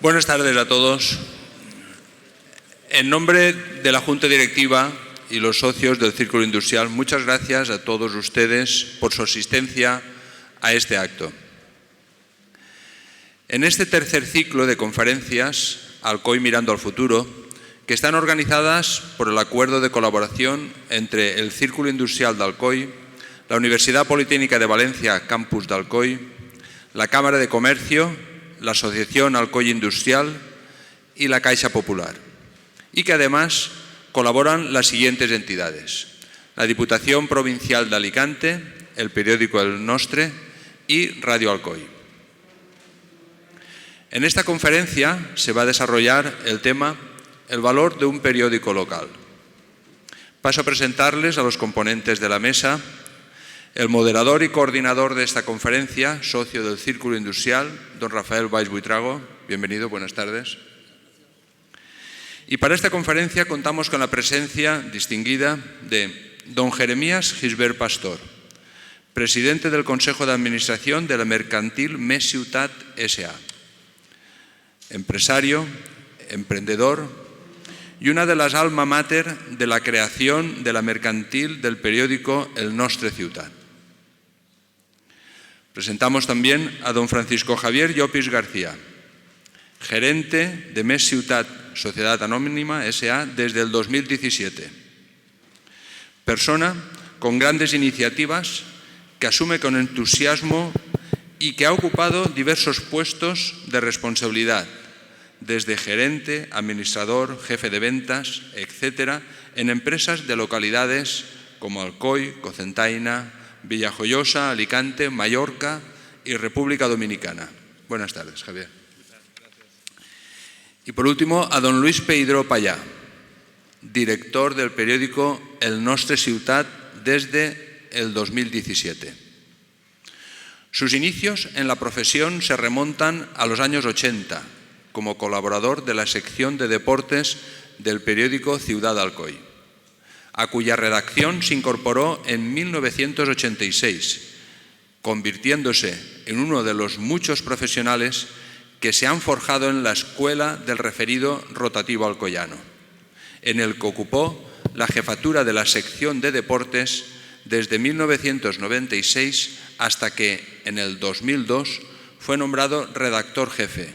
Buenas tardes a todos. En nombre de la Junta Directiva y los socios del Círculo Industrial, muchas gracias a todos ustedes por su asistencia a este acto. En este tercer ciclo de conferencias, Alcoy Mirando al Futuro, que están organizadas por el acuerdo de colaboración entre el Círculo Industrial de Alcoy, la Universidad Politécnica de Valencia, Campus de Alcoy, la Cámara de Comercio, la Asociación Alcoy Industrial y la Caixa Popular, y que además colaboran las siguientes entidades: la Diputación Provincial de Alicante, el periódico El Nostre y Radio Alcoy. En esta conferencia se va a desarrollar el tema El valor de un periódico local. Paso a presentarles a los componentes de la mesa. El moderador y coordinador de esta conferencia, socio del Círculo Industrial, don Rafael Valls Buitrago. Bienvenido, buenas tardes. Y para esta conferencia contamos con la presencia distinguida de don Jeremías Gisbert Pastor, presidente del Consejo de Administración de la Mercantil Més Ciutat S.A., empresario, emprendedor y una de las alma mater de la creación de la mercantil del periódico El Nostre Ciutat. Presentamos también a don Francisco Javier Llopis García, gerente de Més Ciutat Sociedad Anónima S.A. desde el 2017. Persona con grandes iniciativas que asume con entusiasmo y que ha ocupado diversos puestos de responsabilidad, desde gerente, administrador, jefe de ventas, etcétera, en empresas de localidades como Alcoy, Cocentaina, Villajoyosa, Alicante, Mallorca y República Dominicana. Buenas tardes, Javier. Y por último, a don Luis Peidró Payá, director del periódico El Nostre Ciutat desde el 2017. Sus inicios en la profesión se remontan a los años 80, como colaborador de la sección de deportes del periódico Ciudad Alcoy, a cuya redacción se incorporó en 1986, convirtiéndose en uno de los muchos profesionales que se han forjado en la escuela del referido rotativo alcoyano, en el que ocupó la jefatura de la sección de deportes desde 1996 hasta que, en el 2002, fue nombrado redactor jefe,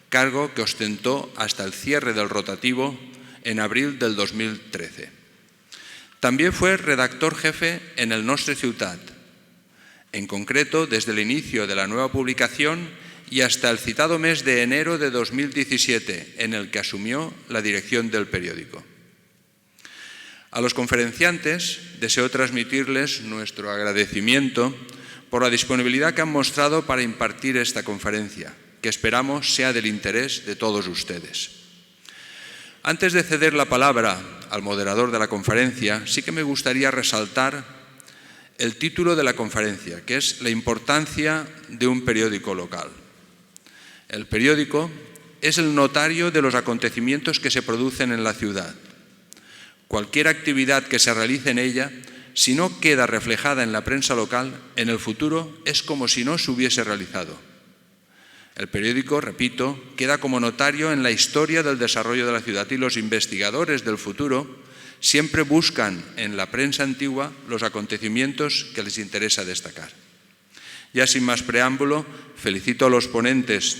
cargo que ostentó hasta el cierre del rotativo en abril del 2013. También fue redactor jefe en El Nostre Ciutat, en concreto desde el inicio de la nueva publicación y hasta el citado mes de enero de 2017, en el que asumió la dirección del periódico. A los conferenciantes deseo transmitirles nuestro agradecimiento por la disponibilidad que han mostrado para impartir esta conferencia, que esperamos sea del interés de todos ustedes. Antes de ceder la palabra al moderador de la conferencia, sí que me gustaría resaltar el título de la conferencia, que es La importancia de un periódico local. El periódico es el notario de los acontecimientos que se producen en la ciudad. Cualquier actividad que se realice en ella, si no queda reflejada en la prensa local, en el futuro es como si no se hubiese realizado. El periódico, repito, queda como notario en la historia del desarrollo de la ciudad y los investigadores del futuro siempre buscan en la prensa antigua los acontecimientos que les interesa destacar. Ya sin más preámbulo, felicito a los ponentes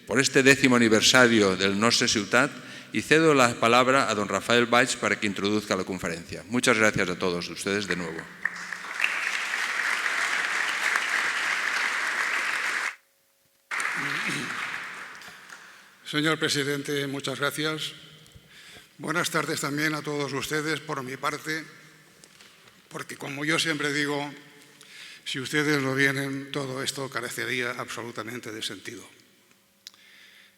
por este 10º aniversario del Nostre Ciutat y cedo la palabra a don Rafael Valls para que introduzca la conferencia. Muchas gracias a todos ustedes de nuevo. Señor presidente, muchas gracias. Buenas tardes también a todos ustedes por mi parte, porque como yo siempre digo, si ustedes no vienen, todo esto carecería absolutamente de sentido.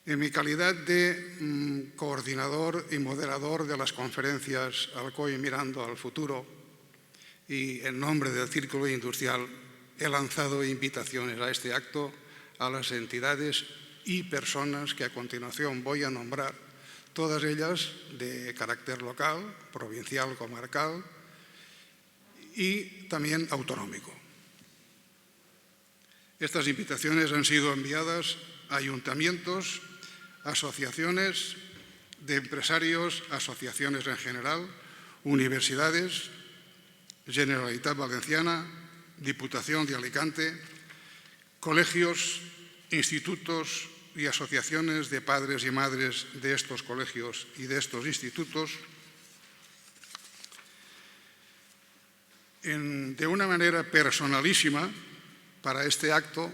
En mi calidad de coordinador y moderador de las conferencias Alcoy Mirando al Futuro y en nombre del Círculo Industrial, he lanzado invitaciones a este acto a las entidades y personas que a continuación voy a nombrar, todas ellas de carácter local, provincial, comarcal y también autonómico. Estas invitaciones han sido enviadas a ayuntamientos asociaciones de empresarios, asociaciones en general, universidades, Generalitat Valenciana, Diputación de Alicante, colegios, institutos y asociaciones de padres y madres de estos colegios y de estos institutos. De una manera personalísima, para este acto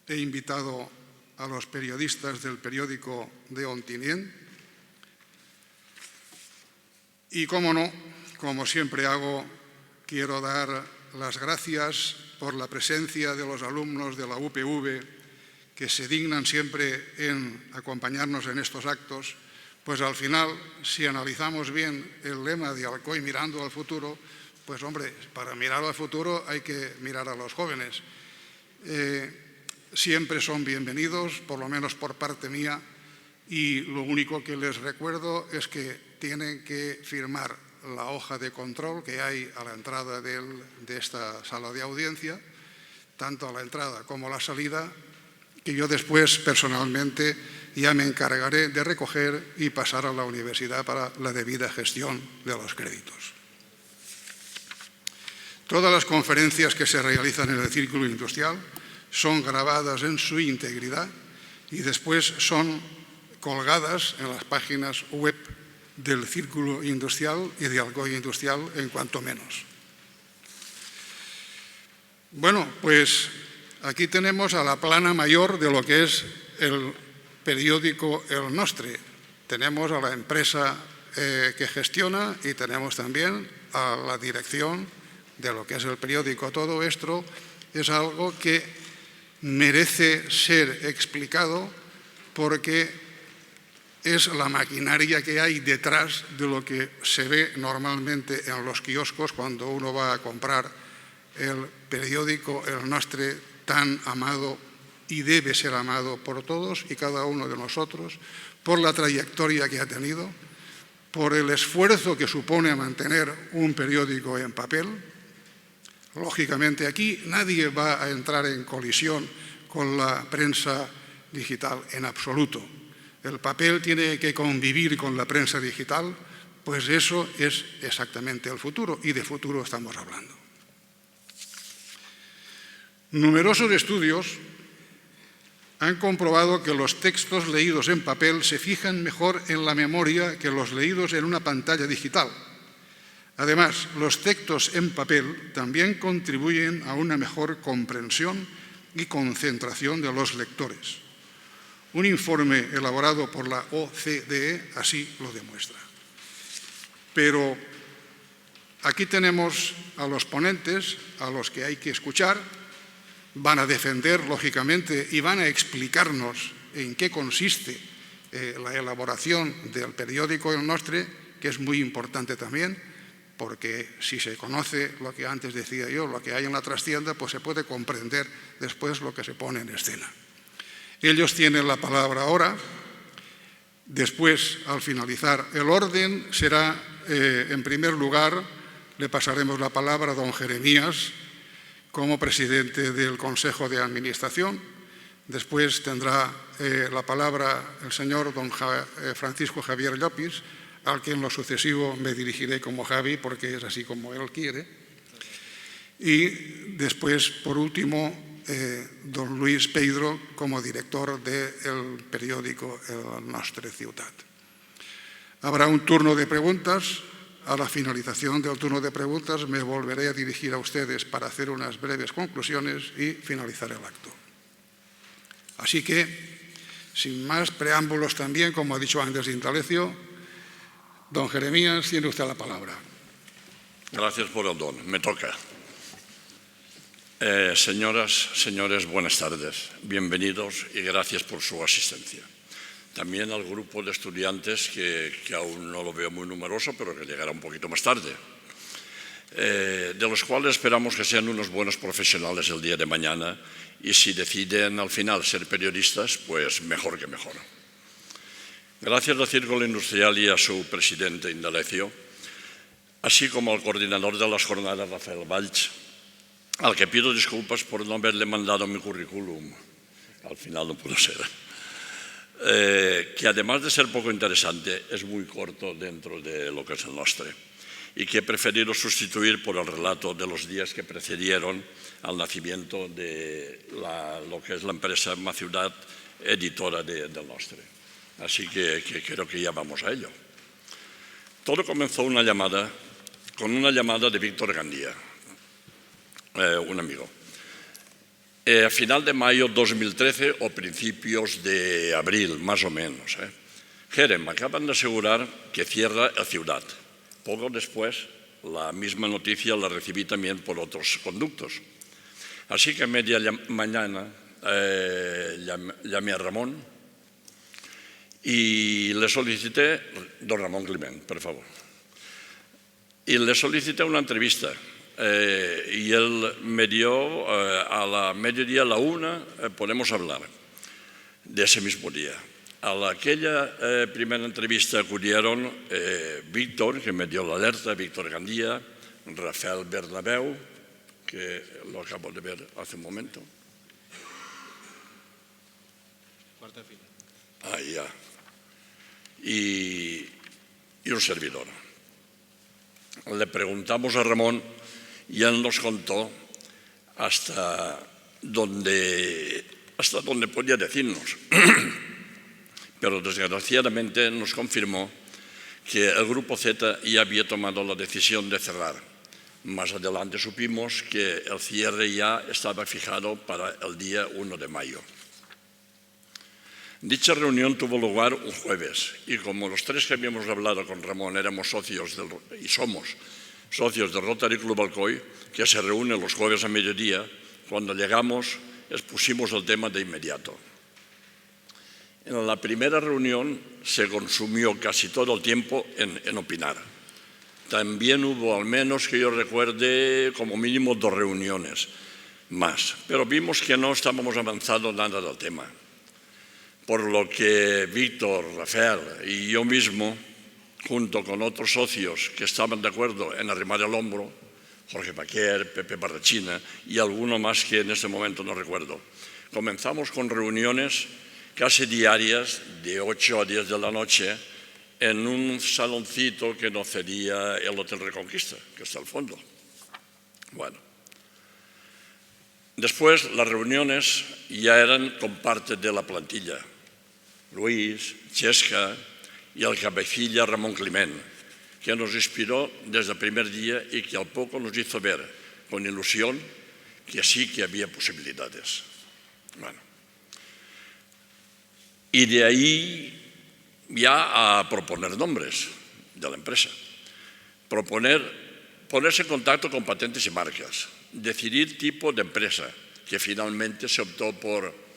he invitado a los periodistas del periódico de Ontinyent y, cómo no, como siempre hago, quiero dar las gracias por la presencia de los alumnos de la UPV que se dignan siempre en acompañarnos en estos actos, pues al final, si analizamos bien el lema de Alcoy mirando al futuro, pues hombre, para mirar al futuro hay que mirar a los jóvenes. Siempre son bienvenidos, por lo menos por parte mía, y lo único que les recuerdo es que tienen que firmar la hoja de control que hay a la entrada de esta sala de audiencia, tanto a la entrada como a la salida, que yo después personalmente ya me encargaré de recoger y pasar a la universidad para la debida gestión de los créditos. Todas las conferencias que se realizan en el Círculo Industrial son grabadas en su integridad y después son colgadas en las páginas web del Círculo Industrial y de Alcoy Industrial en cuanto menos. Bueno, pues aquí tenemos a la plana mayor de lo que es el periódico El Nostre. Tenemos a la empresa que gestiona y tenemos también a la dirección de lo que es el periódico. Todo esto es algo que merece ser explicado porque es la maquinaria que hay detrás de lo que se ve normalmente en los kioscos cuando uno va a comprar el periódico El Nostre, tan amado y debe ser amado por todos y cada uno de nosotros, por la trayectoria que ha tenido, por el esfuerzo que supone mantener un periódico en papel. Lógicamente aquí nadie va a entrar en colisión con la prensa digital en absoluto. El papel tiene que convivir con la prensa digital, pues eso es exactamente el futuro y de futuro estamos hablando. Numerosos estudios han comprobado que los textos leídos en papel se fijan mejor en la memoria que los leídos en una pantalla digital. Además, los textos en papel también contribuyen a una mejor comprensión y concentración de los lectores. Un informe elaborado por la OCDE así lo demuestra. Pero aquí tenemos a los ponentes, a los que hay que escuchar, van a defender, lógicamente, y van a explicarnos en qué consiste la elaboración del periódico El Nostre, que es muy importante también, porque si se conoce lo que antes decía yo, lo que hay en la trastienda, pues se puede comprender después lo que se pone en escena. Ellos tienen la palabra ahora. Después, al finalizar el orden, será, en primer lugar, le pasaremos la palabra a don Jeremías como presidente del Consejo de Administración. Después tendrá la palabra el señor don Francisco Javier Llopis, al que en lo sucesivo me dirigiré como Javi, porque es así como él quiere. Y después, por último, don Luis Pedro como director del periódico El Nostre Ciutat. Habrá un turno de preguntas. A la finalización del turno de preguntas me volveré a dirigir a ustedes para hacer unas breves conclusiones y finalizar el acto. Así que, sin más preámbulos también, como ha dicho antes Indalecio, don Jeremías, tiene usted la palabra. Gracias por el don. Me toca. Señoras, señores, buenas tardes. Bienvenidos y gracias por su asistencia. También al grupo de estudiantes, que aún no lo veo muy numeroso, pero que llegará un poquito más tarde, de los cuales esperamos que sean unos buenos profesionales el día de mañana y si deciden al final ser periodistas, pues mejor que mejor. Gracias al Círculo Industrial y a su presidente Indalecio, así como al coordinador de las jornadas, Rafael Valls, al que pido disculpas por no haberle mandado mi currículum. Al final no pudo ser. que además de ser poco interesante, es muy corto dentro de lo que es el Nostre, y que he preferido sustituir por el relato de los días que precedieron al nacimiento de lo que es la empresa Maciudad, editora del Nostre. Así que creo que ya vamos a ello. Todo comenzó con una llamada de Víctor Gandía, un amigo. A final de mayo de 2013 o principios de abril, más o menos. Jere, me acaban de asegurar que cierra el Ciudad. Poco después, la misma noticia la recibí también por otros conductos. Así que a media mañana llamé a Ramón y le solicité, don Ramón Climent, por favor, y le solicité una entrevista. Y él me dio a la mediodía, a la 1, podemos hablar de ese mismo día. A aquella primera entrevista acudieron Víctor, que me dio la alerta, Víctor Gandía, Rafael Bernabeu, que lo acabo de ver hace un momento. Cuarta fila. Ahí ya. Y un servidor. Le preguntamos a Ramón y él nos contó hasta donde podía decirnos. Pero desgraciadamente nos confirmó que el Grupo Z ya había tomado la decisión de cerrar. Más adelante supimos que el cierre ya estaba fijado para el día 1 de mayo. Dicha reunión tuvo lugar un jueves y como los tres que habíamos hablado con Ramón éramos socios y somos socios del Rotary Club Alcoy, que se reúne los jueves a mediodía, cuando llegamos expusimos el tema de inmediato. En la primera reunión se consumió casi todo el tiempo en opinar. También hubo, al menos que yo recuerde, como mínimo 2 reuniones más, pero vimos que no estábamos avanzando nada del tema. Por lo que Víctor, Rafael y yo mismo, junto con otros socios que estaban de acuerdo en arrimar el hombro, Jorge Paquer, Pepe Barrachina y alguno más que en este momento no recuerdo, comenzamos con reuniones casi diarias de 8 a 10 de la noche en un saloncito que nos cedía el Hotel Reconquista, que está al fondo. Bueno. Después las reuniones ya eran con parte de la plantilla. Luis, Chesca y el cabecilla Ramón Climent, que nos inspiró desde el primer día y que al poco nos hizo ver con ilusión que sí que había posibilidades. Bueno. Y de ahí ya a proponer nombres de la empresa, ponerse en contacto con patentes y marcas, decidir tipo de empresa, que finalmente se optó por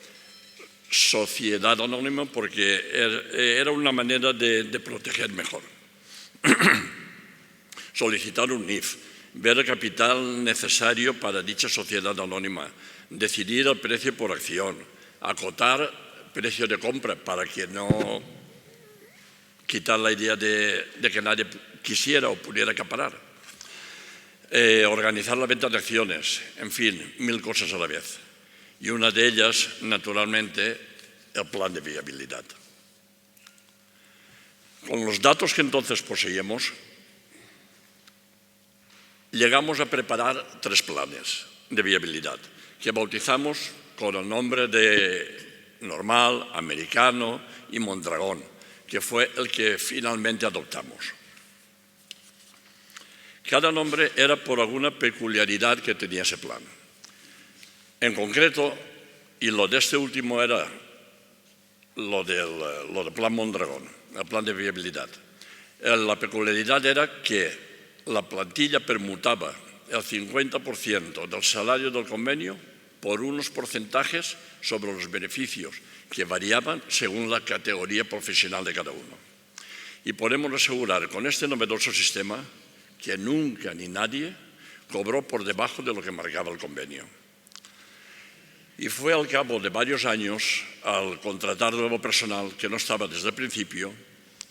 sociedad anónima porque era una manera de proteger mejor. Solicitar un NIF, ver el capital necesario para dicha sociedad anónima, decidir el precio por acción, acotar precio de compra para que no quitar la idea de que nadie quisiera o pudiera acaparar, organizar la venta de acciones, en fin, 1000 cosas a la vez. Y una de ellas, naturalmente, el plan de viabilidad. Con los datos que entonces poseíamos, llegamos a preparar 3 planes de viabilidad, que bautizamos con el nombre de Normal, Americano y Mondragón, que fue el que finalmente adoptamos. Cada nombre era por alguna peculiaridad que tenía ese plan. En concreto, y lo de este último era lo del plan Mondragón, el plan de viabilidad. La peculiaridad era que la plantilla permutaba el 50% del salario del convenio por unos porcentajes sobre los beneficios que variaban según la categoría profesional de cada uno. Y podemos asegurar con este novedoso sistema que nunca ni nadie cobró por debajo de lo que marcaba el convenio. Y fue al cabo de varios años, al contratar nuevo personal que no estaba desde el principio,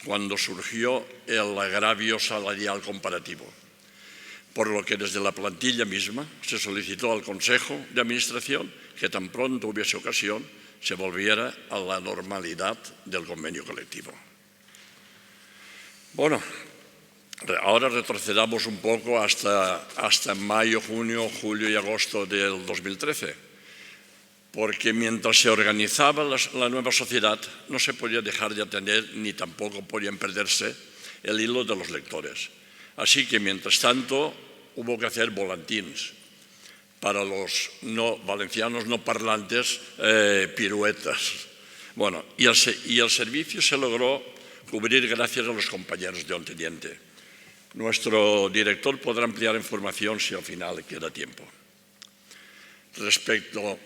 cuando surgió el agravio salarial comparativo, por lo que desde la plantilla misma se solicitó al Consejo de Administración que tan pronto hubiese ocasión se volviera a la normalidad del convenio colectivo. Bueno, ahora retrocedamos un poco hasta mayo, junio, julio y agosto del 2013, porque mientras se organizaba la nueva sociedad no se podía dejar de atender ni tampoco podían perderse el hilo de los lectores. Así que, mientras tanto, hubo que hacer volantines. Para los valencianos no parlantes, piruetas. Bueno, y el servicio se logró cubrir gracias a los compañeros de Onteniente. Nuestro director podrá ampliar información si al final queda tiempo. Respecto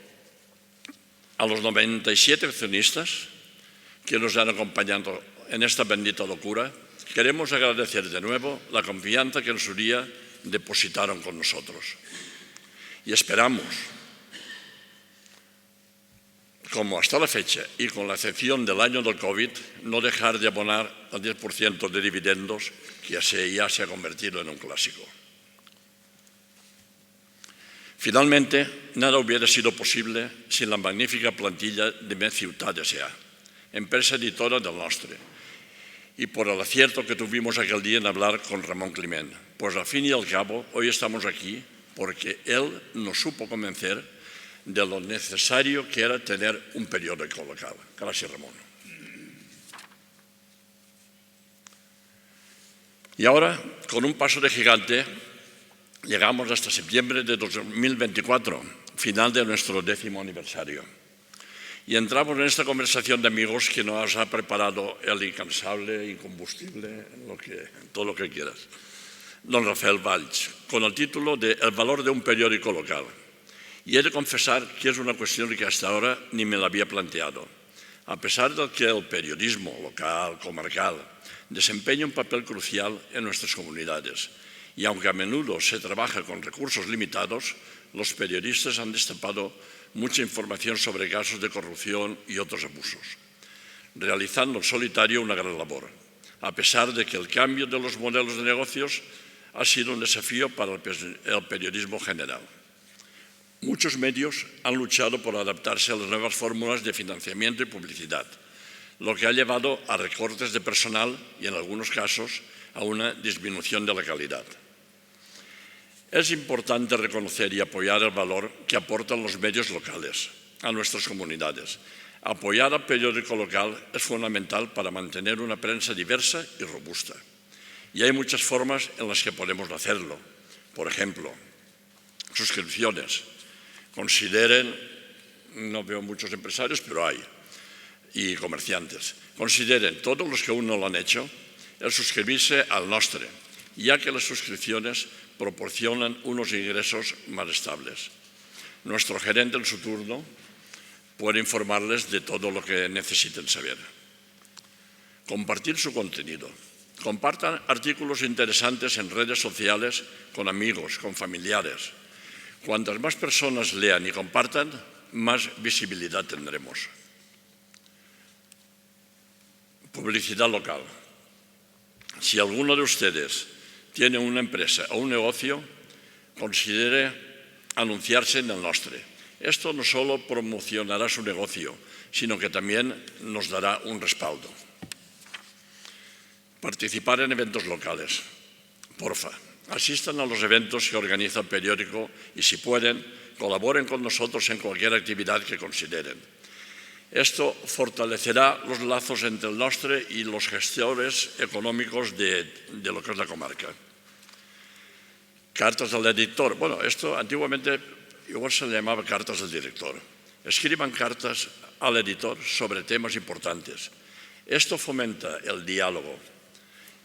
a los 97 accionistas que nos han acompañado en esta bendita locura, queremos agradecer de nuevo la confianza que en su día depositaron con nosotros. Y esperamos, como hasta la fecha y con la excepción del año del COVID, no dejar de abonar al 10% de dividendos, que ya se ha convertido en un clásico. Finalmente, nada hubiera sido posible sin la magnífica plantilla de Més Ciutat S.A., empresa editora del Nostre, y por el acierto que tuvimos aquel día en hablar con Ramón Climent. Pues al fin y al cabo, hoy estamos aquí porque él nos supo convencer de lo necesario que era tener un periódico local. Gracias, Ramón. Y ahora, con un paso de gigante, llegamos hasta septiembre de 2024, final de nuestro 10º aniversario. Y entramos en esta conversación de amigos que nos ha preparado el incansable, incombustible, todo lo que quieras, don Rafael Valls, con el título de El valor de un periódico local. Y he de confesar que es una cuestión que hasta ahora ni me la había planteado. A pesar de que el periodismo local, comarcal, desempeña un papel crucial en nuestras comunidades, y aunque a menudo se trabaja con recursos limitados, los periodistas han destapado mucha información sobre casos de corrupción y otros abusos, realizando en solitario una gran labor, a pesar de que el cambio de los modelos de negocios ha sido un desafío para el periodismo general. Muchos medios han luchado por adaptarse a las nuevas fórmulas de financiamiento y publicidad, lo que ha llevado a recortes de personal y, en algunos casos, a una disminución de la calidad. Es importante reconocer y apoyar el valor que aportan los medios locales a nuestras comunidades. Apoyar al periódico local es fundamental para mantener una prensa diversa y robusta. Y hay muchas formas en las que podemos hacerlo. Por ejemplo, suscripciones. Consideren, no veo muchos empresarios, pero hay, y comerciantes. Consideren, todos los que aún no lo han hecho, el suscribirse al Nostre, ya que las suscripciones proporcionan unos ingresos más estables. Nuestro gerente en su turno puede informarles de todo lo que necesiten saber. Compartir su contenido. Compartan artículos interesantes en redes sociales con amigos, con familiares. Cuantas más personas lean y compartan, más visibilidad tendremos. Publicidad local. Si alguno de ustedes tiene una empresa o un negocio, considere anunciarse en el Nostre. Esto no solo promocionará su negocio, sino que también nos dará un respaldo. Participar en eventos locales. Porfa, asistan a los eventos que organiza el periódico y, si pueden, colaboren con nosotros en cualquier actividad que consideren. Esto fortalecerá los lazos entre el Nostre y los gestores económicos de lo que es la comarca. Cartas al editor. Bueno, esto antiguamente igual se le llamaba cartas al director. Escriban cartas al editor sobre temas importantes. Esto fomenta el diálogo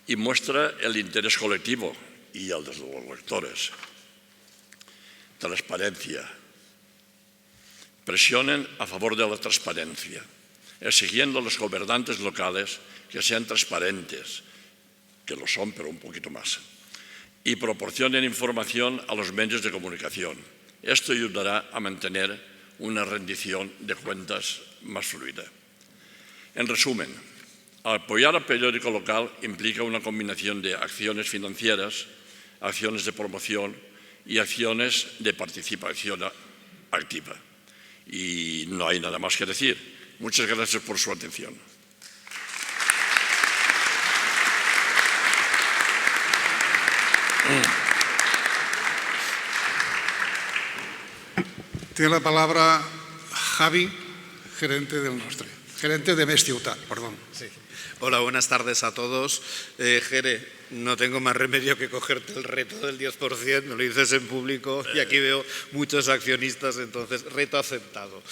y muestra el interés colectivo y el de los lectores. Transparencia. Presionen a favor de la transparencia, exigiendo a los gobernantes locales que sean transparentes, que lo son, pero un poquito más, y proporcionen información a los medios de comunicación. Esto ayudará a mantener una rendición de cuentas más fluida. En resumen, apoyar al periódico local implica una combinación de acciones financieras, acciones de promoción y acciones de participación activa. y no hay nada más que decir. Muchas gracias por su atención. Tiene la palabra Javi, gerente del Nostre, gerente de Més Ciutat, perdón. Sí. Hola, buenas tardes a todos. Jere, no tengo más remedio que cogerte el reto del 10%, me lo dices en público y aquí veo muchos accionistas, entonces reto aceptado.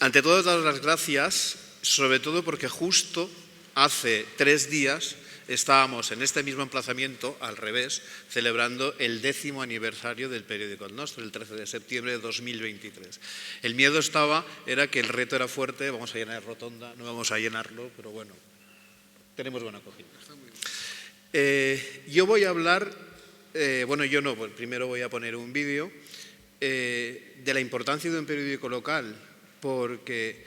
Ante todo, dar las gracias, sobre todo porque justo hace 3 días estábamos en este mismo emplazamiento, al revés, celebrando el 10º aniversario del periódico El Nostre, el 13 de septiembre de 2023. El miedo era que el reto era fuerte, vamos a llenar rotonda, no vamos a llenarlo, pero bueno, tenemos buena acogida. Yo voy a hablar, primero voy a poner un vídeo de la importancia de un periódico local, porque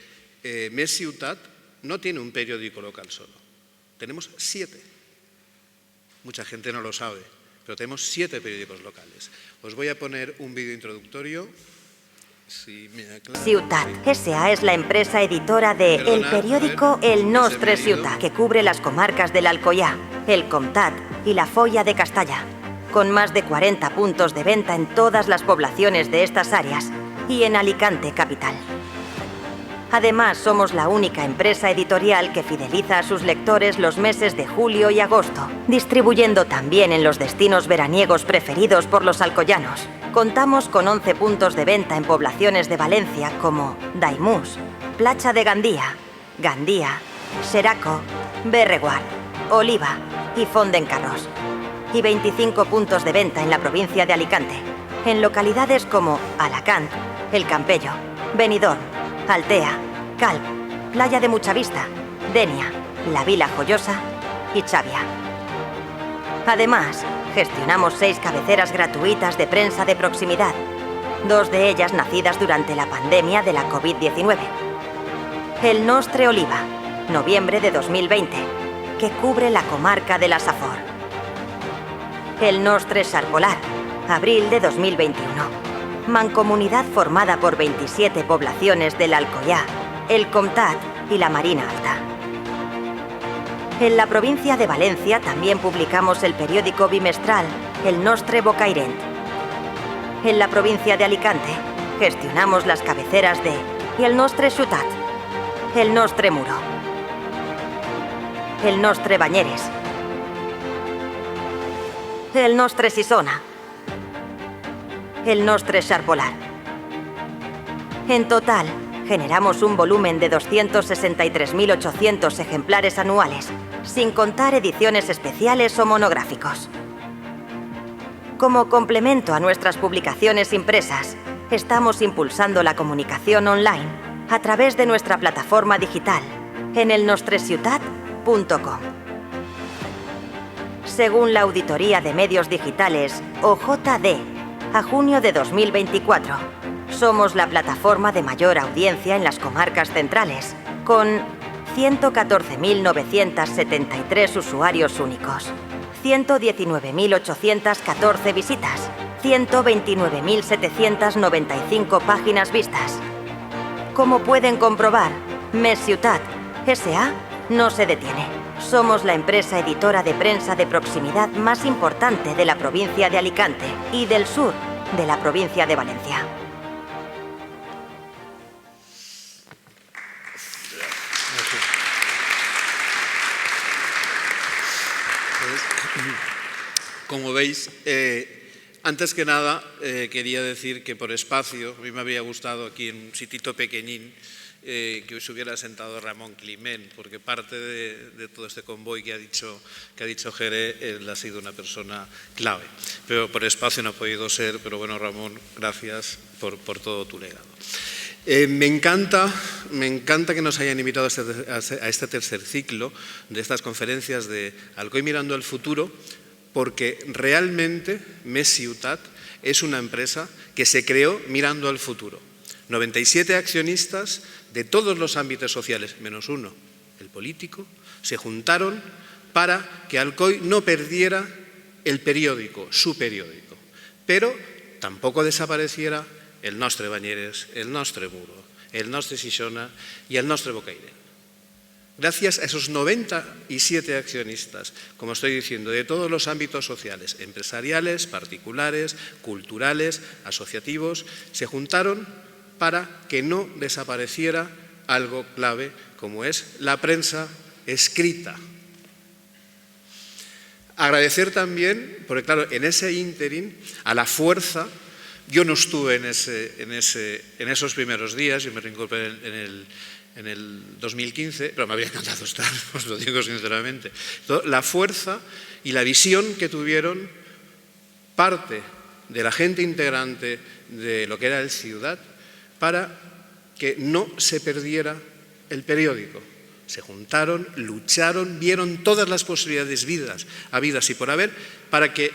Més Ciutat no tiene un periódico local solo, tenemos 7. Mucha gente no lo sabe, pero tenemos 7 periódicos locales. Os voy a poner un vídeo introductorio. Ciutat S.A. es la empresa editora de el periódico El Nostre Ciutat, que cubre las comarcas del Alcoyà, el Comtat y la Foia de Castalla, con más de 40 puntos de venta en todas las poblaciones de estas áreas y en Alicante capital. Además, somos la única empresa editorial que fideliza a sus lectores los meses de julio y agosto, distribuyendo también en los destinos veraniegos preferidos por los alcoyanos. Contamos con 11 puntos de venta en poblaciones de Valencia como Daimús, Platja de Gandía, Gandía, Xeraco, Berreguard, Oliva y Fondencarrós. Y 25 puntos de venta en la provincia de Alicante, en localidades como Alacant, El Campello, Benidorm, Altea, Calp, Playa de Muchavista, Denia, La Vila Joyosa y Xàbia. Además, gestionamos 6 cabeceras gratuitas de prensa de proximidad, 2 de ellas nacidas durante la pandemia de la COVID-19. El Nostre Oliva, noviembre de 2020, que cubre la comarca de la Safor. El Nostre Xarpolar, abril de 2021. Mancomunidad formada por 27 poblaciones del Alcoyà, el Comtat y la Marina Alta. En la provincia de Valencia también publicamos el periódico bimestral El Nostre Bocairent. En la provincia de Alicante gestionamos las cabeceras de El Nostre Ciutat, El Nostre Muro, El Nostre Banyeres, El Nostre Sisona, El Nostre Xarpolar. En total, generamos un volumen de 263.800 ejemplares anuales, sin contar ediciones especiales o monográficos. Como complemento a nuestras publicaciones impresas, estamos impulsando la comunicación online a través de nuestra plataforma digital en elnostreciutat.com. Según la Auditoría de Medios Digitales, OJD, a junio de 2024, somos la plataforma de mayor audiencia en las comarcas centrales, con 114.973 usuarios únicos, 119.814 visitas, 129.795 páginas vistas. Como pueden comprobar, Més Ciutat S.A. no se detiene. Somos la empresa editora de prensa de proximidad más importante de la provincia de Alicante y del sur de la provincia de Valencia. Como veis, antes que nada quería decir que por espacio, a mí me habría gustado aquí en un sitito pequeñín que os hubiera sentado Ramón Climent, porque parte de todo este convoy que ha dicho Jere, él ha sido una persona clave. Pero por espacio no ha podido ser, pero bueno, Ramón, gracias por todo tu legado. Me encanta que nos hayan invitado a este tercer ciclo de estas conferencias de Alcoy mirando al futuro, porque realmente Més Ciutat es una empresa que se creó mirando al futuro. 97 accionistas de todos los ámbitos sociales, menos uno, el político, se juntaron para que Alcoy no perdiera el periódico, su periódico, pero tampoco desapareciera el nostre Banyeres, el nostre Muro, el nostre Xixona y el nostre Bocairent. Gracias a esos 97 accionistas, como estoy diciendo, de todos los ámbitos sociales, empresariales, particulares, culturales, asociativos, se juntaron para que no desapareciera algo clave como es la prensa escrita. Agradecer también, porque claro, en ese ínterin, a la fuerza, yo no estuve en esos primeros días, yo me reincorporé en el 2015, pero me habría encantado estar, os lo digo sinceramente. La fuerza y la visión que tuvieron parte de la gente integrante de lo que era el Ciutat para que no se perdiera el periódico. Se juntaron, lucharon, vieron todas las posibilidades habidas y por haber para que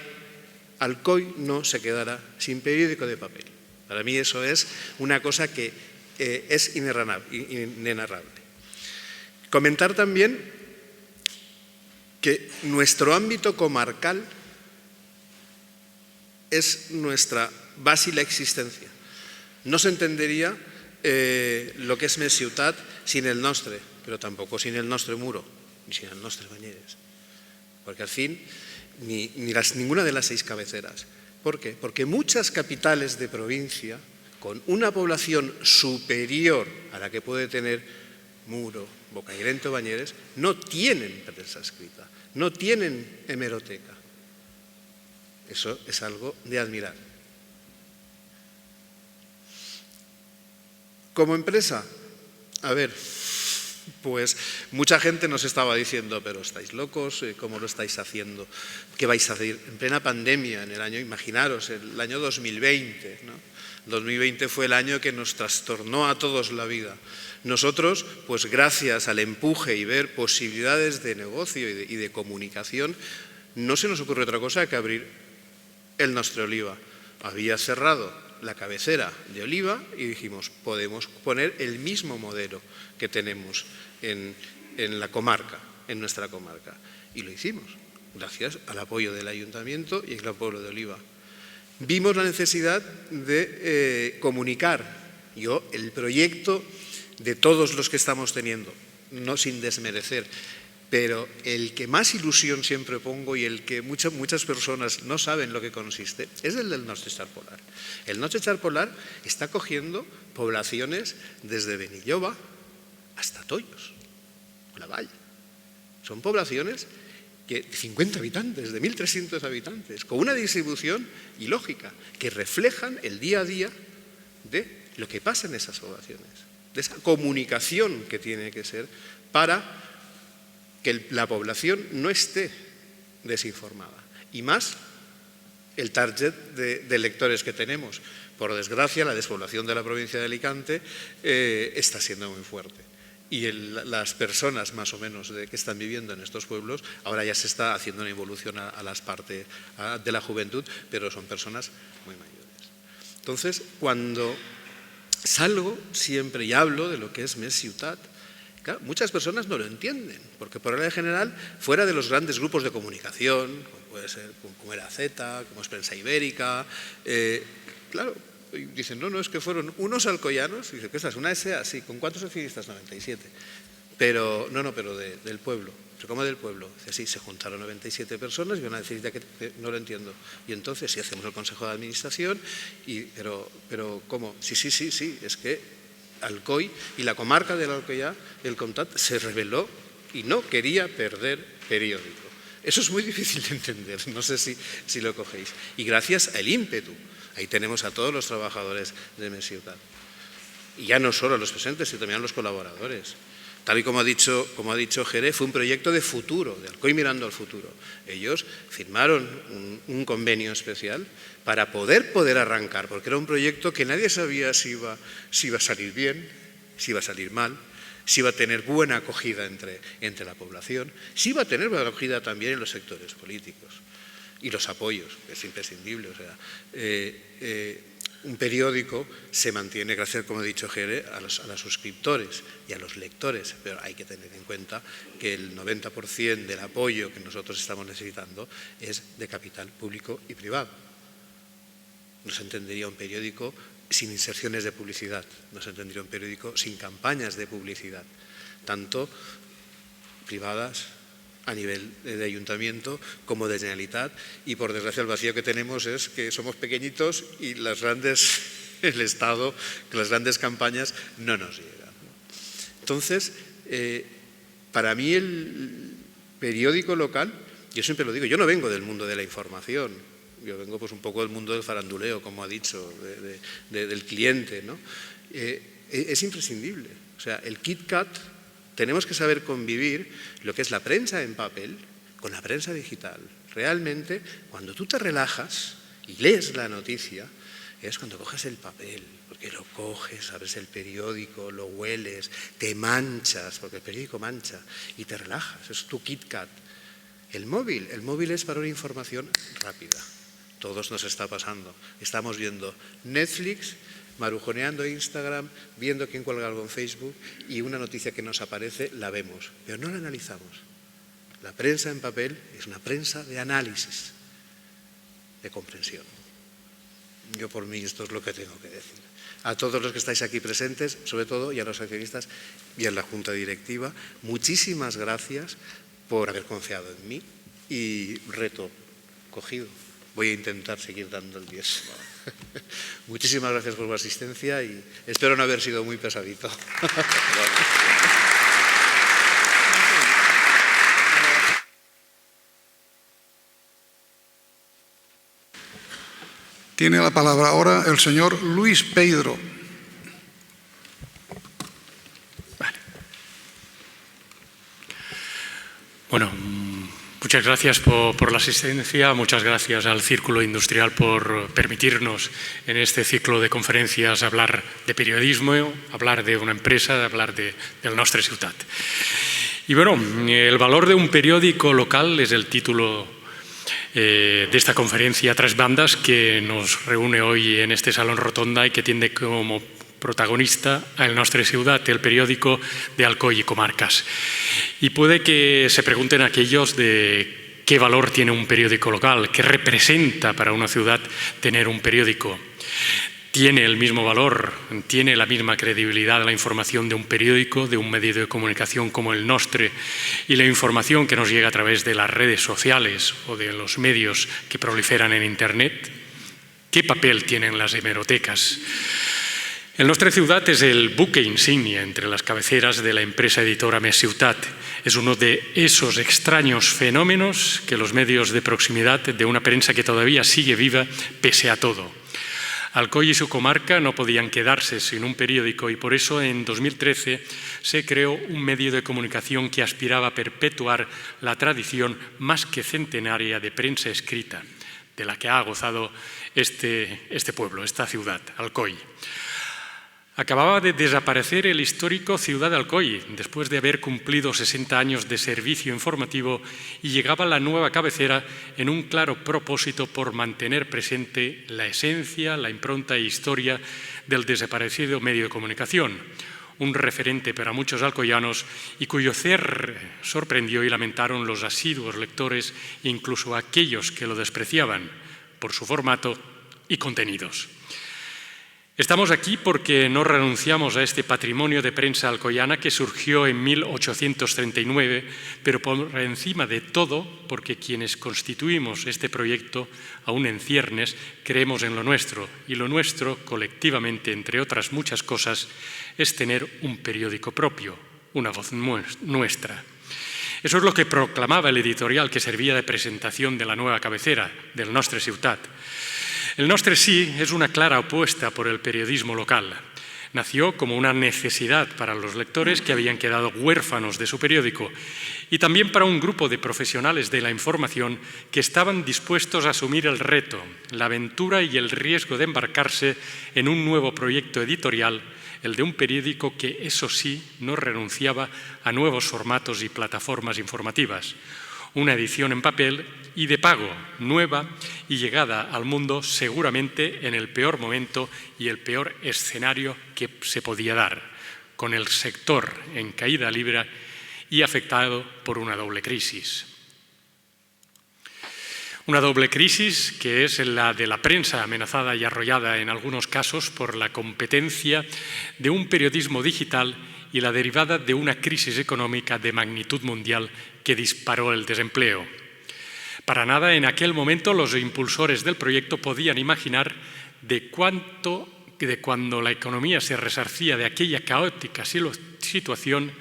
Alcoy no se quedara sin periódico de papel. Para mí eso es una cosa que es inenarrable. Comentar también que nuestro ámbito comarcal es nuestra base y la existencia. No se entendería lo que es Mes Ciutat sin el nostre, pero tampoco sin el nostre Muro, ni sin el nostre Banyeres. Porque al fin, ninguna de las 6 cabeceras. ¿Por qué? Porque muchas capitales de provincia, con una población superior a la que puede tener Muro, Bocairent o Banyeres, no tienen prensa escrita, no tienen hemeroteca. Eso es algo de admirar. Como empresa, a ver, pues mucha gente nos estaba diciendo, pero estáis locos, ¿cómo lo estáis haciendo? ¿Qué vais a hacer en plena pandemia en el año? Imaginaros, el año 2020, ¿no? 2020 fue el año que nos trastornó a todos la vida. Nosotros, pues gracias al empuje y ver posibilidades de negocio y de comunicación, no se nos ocurrió otra cosa que abrir el Nostre Oliva. Había cerrado la cabecera de Oliva y dijimos, podemos poner el mismo modelo que tenemos en la comarca, en nuestra comarca. Y lo hicimos, gracias al apoyo del Ayuntamiento y al pueblo de Oliva. Vimos la necesidad de comunicar. El proyecto de todos los que estamos teniendo, no sin desmerecer, pero el que más ilusión siempre pongo y el que muchas personas no saben lo que consiste, es el del Nostre Char Polar. El Nostre Char Polar está cogiendo poblaciones desde Benilloba hasta Tollos, la Vall. Son poblaciones de 50 habitantes, de 1.300 habitantes, con una distribución ilógica, que reflejan el día a día de lo que pasa en esas poblaciones, de esa comunicación que tiene que ser para que la población no esté desinformada. Y más el target de lectores que tenemos. Por desgracia, la despoblación de la provincia de Alicante está siendo muy fuerte. Y las personas más o menos que están viviendo en estos pueblos, ahora ya se está haciendo una evolución a las partes de la juventud, pero son personas muy mayores. Entonces, cuando salgo siempre y hablo de lo que es Mes Ciutat, claro, muchas personas no lo entienden, porque por regla general, fuera de los grandes grupos de comunicación, como puede ser, como era Z, como es Prensa Ibérica, claro, dicen, no, es que fueron unos alcoyanos, y dicen, ¿qué estás? Una SA, sí, ¿con cuántos accionistas? 97. Pero, pero del pueblo. ¿Pero cómo del pueblo? Dice, sí, se juntaron 97 personas y van a decir que no lo entiendo. Y entonces, si hacemos el Consejo de Administración, pero ¿cómo? Sí, es que Alcoy y la comarca del Alcoyà, el Comtat, se rebeló y no quería perder periódico. Eso es muy difícil de entender, no sé si lo cogéis. Y gracias al ímpetu, ahí tenemos a todos los trabajadores de Mes Ciutat. Y ya no solo a los presentes, sino también a los colaboradores. Tal y como ha dicho Jerez, fue un proyecto de futuro, de Alcoy mirando al futuro. Ellos firmaron un convenio especial para poder arrancar, porque era un proyecto que nadie sabía si iba a salir bien, si iba a salir mal, si iba a tener buena acogida entre la población, si iba a tener buena acogida también en los sectores políticos. Y los apoyos, que es imprescindible. O sea, un periódico se mantiene gracias, como ha dicho Jerez, a los suscriptores y a los lectores, pero hay que tener en cuenta que el 90% del apoyo que nosotros estamos necesitando es de capital público y privado. no se entendería un periódico sin inserciones de publicidad, no se entendería un periódico sin campañas de publicidad, tanto privadas a nivel de ayuntamiento como de Generalitat, y por desgracia el vacío que tenemos es que somos pequeñitos y el Estado, que las grandes campañas no nos llegan. Entonces, para mí el periódico local, yo siempre lo digo, yo no vengo del mundo de la información, yo vengo pues un poco del mundo del faranduleo, como ha dicho, del cliente, ¿no? Es imprescindible. O sea, el KitKat, tenemos que saber convivir lo que es la prensa en papel con la prensa digital. Realmente, cuando tú te relajas y lees la noticia, es cuando coges el papel, porque lo coges, abres el periódico, lo hueles, te manchas, porque el periódico mancha, y te relajas, es tu KitKat. El móvil es para una información rápida. Todos nos está pasando. Estamos viendo Netflix, marujoneando Instagram, viendo quién cuelga algo en Facebook, y una noticia que nos aparece la vemos, pero no la analizamos. La prensa en papel es una prensa de análisis, de comprensión. Yo por mí esto es lo que tengo que decir. A todos los que estáis aquí presentes, sobre todo, y a los accionistas y a la Junta Directiva, muchísimas gracias por haber confiado en mí, y reto cogido. Voy a intentar seguir dando el 10. Muchísimas gracias por vuestra asistencia y espero no haber sido muy pesadito. Tiene la palabra ahora el señor Luis Peidro. Bueno, muchas gracias por la asistencia, muchas gracias al Círculo Industrial por permitirnos en este ciclo de conferencias hablar de periodismo, hablar de una empresa, hablar del Nostre Ciutat. Y bueno, el valor de un periódico local es el título de esta conferencia a tres bandas que nos reúne hoy en este Salón Rotonda y que tiene como protagonista a El Nostre Ciutat, el periódico de Alcoy y comarcas. Y puede que se pregunten aquellos de qué valor tiene un periódico local, qué representa para una ciudad tener un periódico. ¿Tiene el mismo valor, tiene la misma credibilidad la información de un periódico, de un medio de comunicación como el Nostre, y la información que nos llega a través de las redes sociales o de los medios que proliferan en Internet? ¿Qué papel tienen las hemerotecas? El Nostre Ciutat es el buque insignia entre las cabeceras de la empresa editora Més Ciutat. Es uno de esos extraños fenómenos que los medios de proximidad de una prensa que todavía sigue viva pese a todo. Alcoy y su comarca no podían quedarse sin un periódico y por eso en 2013 se creó un medio de comunicación que aspiraba a perpetuar la tradición más que centenaria de prensa escrita, de la que ha gozado este pueblo, esta ciudad, Alcoy. Acababa de desaparecer el histórico Ciudad de Alcoy, después de haber cumplido 60 años de servicio informativo, y llegaba la nueva cabecera en un claro propósito por mantener presente la esencia, la impronta e historia del desaparecido medio de comunicación, un referente para muchos alcoyanos y cuyo cierre sorprendió y lamentaron los asiduos lectores, incluso aquellos que lo despreciaban por su formato y contenidos. Estamos aquí porque no renunciamos a este patrimonio de prensa alcoyana que surgió en 1839, pero por encima de todo porque quienes constituimos este proyecto, aún en ciernes, creemos en lo nuestro, y lo nuestro, colectivamente, entre otras muchas cosas, es tener un periódico propio, una voz nuestra. Eso es lo que proclamaba el editorial que servía de presentación de la nueva cabecera, del Nostre Ciutat. El Nostre sí es una clara apuesta por el periodismo local. Nació como una necesidad para los lectores que habían quedado huérfanos de su periódico y también para un grupo de profesionales de la información que estaban dispuestos a asumir el reto, la aventura y el riesgo de embarcarse en un nuevo proyecto editorial, el de un periódico que, eso sí, no renunciaba a nuevos formatos y plataformas informativas. Una edición en papel y de pago, nueva y llegada al mundo seguramente en el peor momento y el peor escenario que se podía dar, con el sector en caída libre y afectado por una doble crisis. Una doble crisis que es la de la prensa amenazada y arrollada en algunos casos por la competencia de un periodismo digital y la derivada de una crisis económica de magnitud mundial que disparó el desempleo. Para nada en aquel momento los impulsores del proyecto podían imaginar de cuando la economía se resarcía de aquella caótica situación,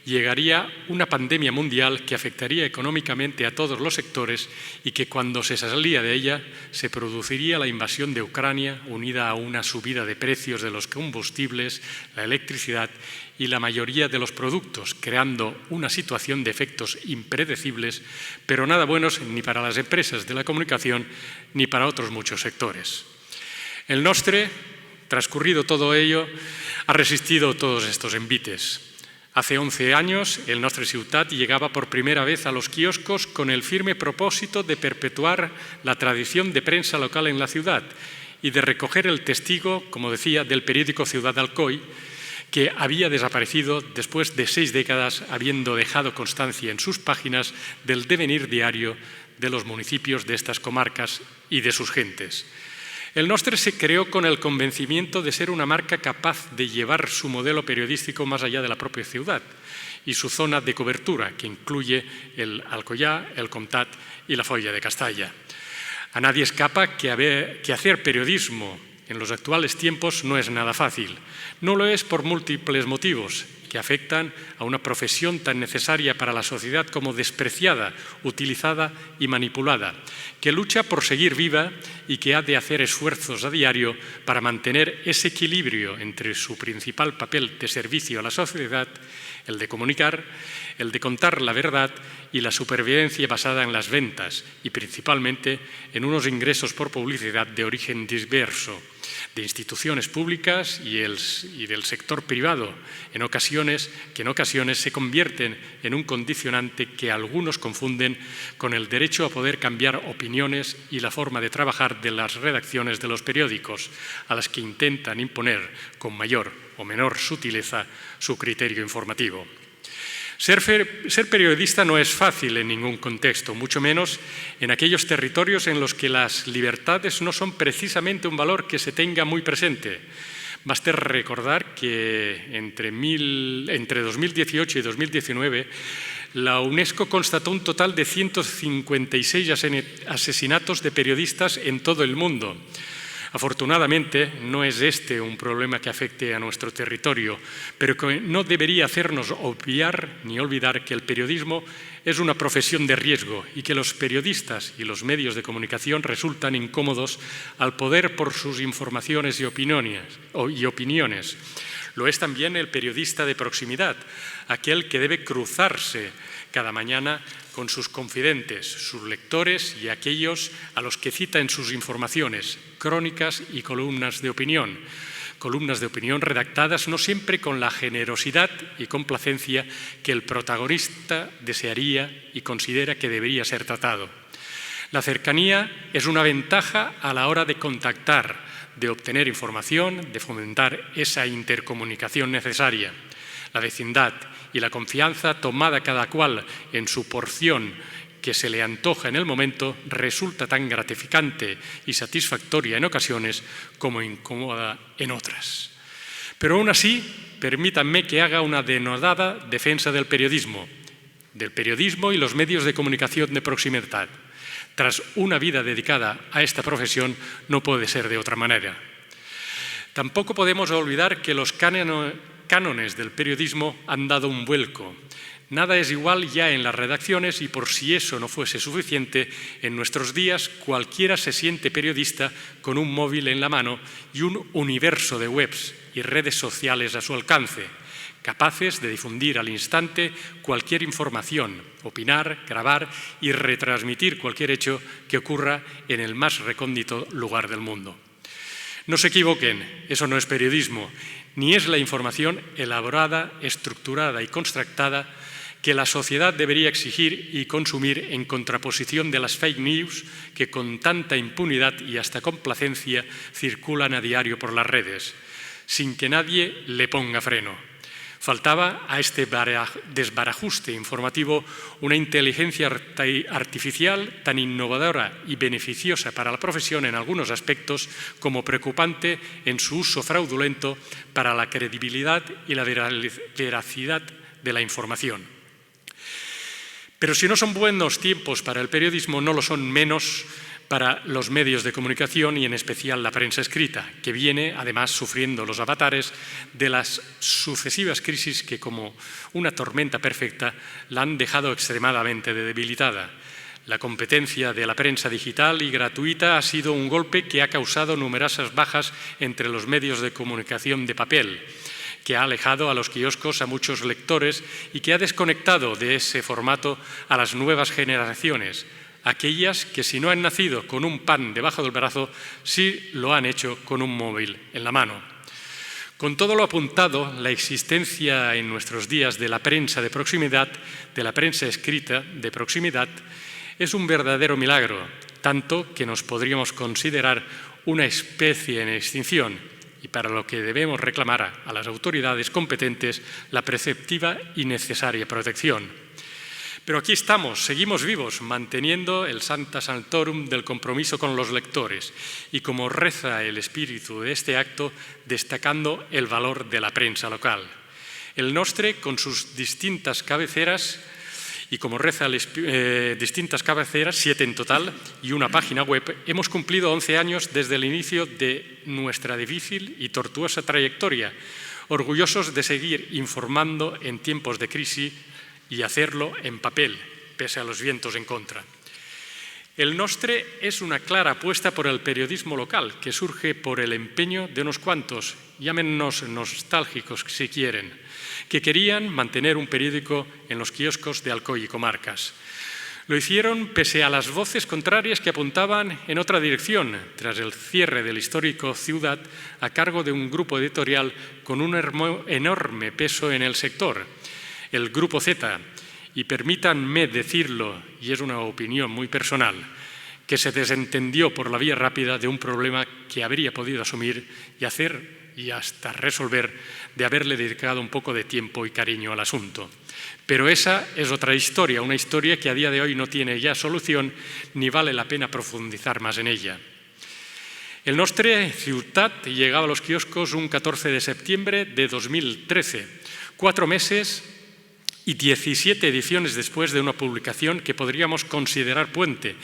llegaría una pandemia mundial que afectaría económicamente a todos los sectores y que cuando se salía de ella se produciría la invasión de Ucrania unida a una subida de precios de los combustibles, la electricidad y la mayoría de los productos, creando una situación de efectos impredecibles, pero nada buenos ni para las empresas de la comunicación ni para otros muchos sectores. El Nostre, transcurrido todo ello, ha resistido todos estos envites. Hace 11 años, el Nostre Ciutat llegaba por primera vez a los kioscos con el firme propósito de perpetuar la tradición de prensa local en la ciudad y de recoger el testigo, como decía, del periódico Ciudad Alcoy, que había desaparecido después de 6 décadas, habiendo dejado constancia en sus páginas del devenir diario de los municipios de estas comarcas y de sus gentes. El Nostre se creó con el convencimiento de ser una marca capaz de llevar su modelo periodístico más allá de la propia ciudad y su zona de cobertura, que incluye el Alcoyà, el Comtat y la Foia de Castalla. A nadie escapa que hacer periodismo en los actuales tiempos no es nada fácil. No lo es por múltiples motivos que afectan a una profesión tan necesaria para la sociedad como despreciada, utilizada y manipulada, que lucha por seguir viva y que ha de hacer esfuerzos a diario para mantener ese equilibrio entre su principal papel de servicio a la sociedad, el de comunicar, el de contar la verdad y la supervivencia basada en las ventas y principalmente en unos ingresos por publicidad de origen diverso, de instituciones públicas y del sector privado, que en ocasiones se convierten en un condicionante que algunos confunden con el derecho a poder cambiar opiniones y la forma de trabajar de las redacciones de los periódicos, a las que intentan imponer con mayor o menor sutileza su criterio informativo. Ser periodista no es fácil en ningún contexto, mucho menos en aquellos territorios en los que las libertades no son precisamente un valor que se tenga muy presente. Baste recordar que entre 2018 y 2019 la UNESCO constató un total de 156 asesinatos de periodistas en todo el mundo. Afortunadamente, no es este un problema que afecte a nuestro territorio, pero que no debería hacernos obviar ni olvidar que el periodismo es una profesión de riesgo y que los periodistas y los medios de comunicación resultan incómodos al poder por sus informaciones y opiniones. Lo es también el periodista de proximidad, aquel que debe cruzarse cada mañana con sus confidentes, sus lectores y aquellos a los que cita en sus informaciones, crónicas y columnas de opinión redactadas no siempre con la generosidad y complacencia que el protagonista desearía y considera que debería ser tratado. La cercanía es una ventaja a la hora de contactar, de obtener información, de fomentar esa intercomunicación necesaria. La vecindad y la confianza tomada cada cual en su porción que se le antoja en el momento resulta tan gratificante y satisfactoria en ocasiones como incómoda en otras. Pero aún así, permítanme que haga una denodada defensa del periodismo y los medios de comunicación de proximidad. Tras una vida dedicada a esta profesión, no puede ser de otra manera. Tampoco podemos olvidar que los cánones del periodismo han dado un vuelco. Nada es igual ya en las redacciones y por si eso no fuese suficiente, en nuestros días cualquiera se siente periodista con un móvil en la mano y un universo de webs y redes sociales a su alcance, capaces de difundir al instante cualquier información, opinar, grabar y retransmitir cualquier hecho que ocurra en el más recóndito lugar del mundo. No se equivoquen, eso no es periodismo, ni es la información elaborada, estructurada y constructada que la sociedad debería exigir y consumir en contraposición de las fake news que con tanta impunidad y hasta complacencia circulan a diario por las redes, sin que nadie le ponga freno. Faltaba a este desbarajuste informativo una inteligencia artificial tan innovadora y beneficiosa para la profesión en algunos aspectos como preocupante en su uso fraudulento para la credibilidad y la veracidad de la información. Pero si no son buenos tiempos para el periodismo, no lo son menos para los medios de comunicación y en especial la prensa escrita, que viene además sufriendo los avatares de las sucesivas crisis que, como una tormenta perfecta, la han dejado extremadamente debilitada. La competencia de la prensa digital y gratuita ha sido un golpe que ha causado numerosas bajas entre los medios de comunicación de papel, que ha alejado a los kioscos a muchos lectores y que ha desconectado de ese formato a las nuevas generaciones, aquellas que si no han nacido con un pan debajo del brazo, sí lo han hecho con un móvil en la mano. Con todo lo apuntado, la existencia en nuestros días de la prensa de proximidad, de la prensa escrita de proximidad, es un verdadero milagro, tanto que nos podríamos considerar una especie en extinción y para lo que debemos reclamar a las autoridades competentes la preceptiva y necesaria protección. Pero aquí estamos, seguimos vivos, manteniendo el Sancta Sanctorum del compromiso con los lectores y, como reza el espíritu de este acto, destacando el valor de la prensa local. El Nostre, con sus distintas cabeceras, y como reza distintas cabeceras, 7 en total, y una página web, hemos cumplido 11 años desde el inicio de nuestra difícil y tortuosa trayectoria, orgullosos de seguir informando en tiempos de crisis y hacerlo en papel, pese a los vientos en contra. El Nostre es una clara apuesta por el periodismo local, que surge por el empeño de unos cuantos, llámennos nostálgicos si quieren, que querían mantener un periódico en los kioscos de Alcoy y comarcas. Lo hicieron pese a las voces contrarias que apuntaban en otra dirección, tras el cierre del histórico Ciudad a cargo de un grupo editorial con un enorme peso en el sector, el Grupo Z, y permítanme decirlo, y es una opinión muy personal, que se desentendió por la vía rápida de un problema que habría podido asumir y hacer y hasta resolver de haberle dedicado un poco de tiempo y cariño al asunto. Pero esa es otra historia, una historia que a día de hoy no tiene ya solución ni vale la pena profundizar más en ella. El Nostre Ciutat llegaba a los kioscos un 14 de septiembre de 2013, 4 meses y 17 ediciones después de una publicación que podríamos considerar puente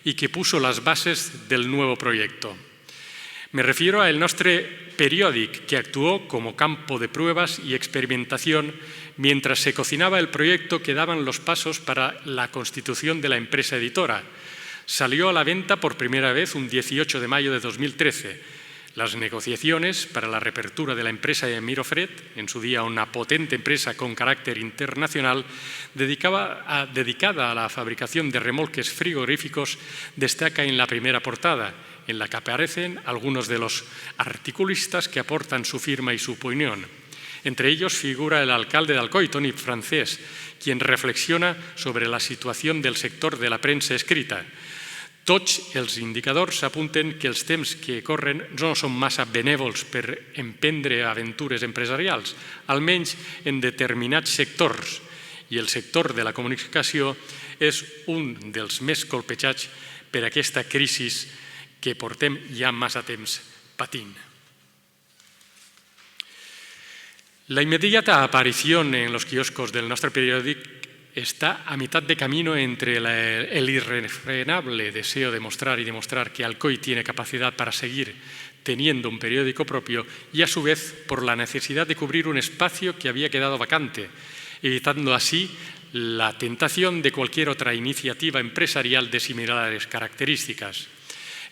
y que puso las bases del nuevo proyecto. Me refiero a El Nostre Periòdic, que actuó como campo de pruebas y experimentación mientras se cocinaba el proyecto que daban los pasos para la constitución de la empresa editora. Salió a la venta por primera vez un 18 de mayo de 2013. Las negociaciones para la reapertura de la empresa de Mirofred, en su día una potente empresa con carácter internacional, dedicada a la fabricación de remolques frigoríficos, destaca en la primera portada, en la que aparecen algunos de los articulistas que aportan su firma y su opinión. Entre ellos figura el alcalde de Alcoy, Toni Francés, quien reflexiona sobre la situación del sector de la prensa escrita. Tots els indicadors apunten que els temps que corren no són massa benèvols per emprendre aventures empresarials, almenys en determinats sectors, i el sector de la comunicació és un dels més colpejats per aquesta crisi que portem ja massa temps patint. La inmediata aparición en los kioscos del Nostre Periòdic está a mitad de camino entre el irrefrenable deseo de mostrar y demostrar que Alcoy tiene capacidad para seguir teniendo un periódico propio y a su vez por la necesidad de cubrir un espacio que había quedado vacante, evitando así la tentación de cualquier otra iniciativa empresarial de similares características.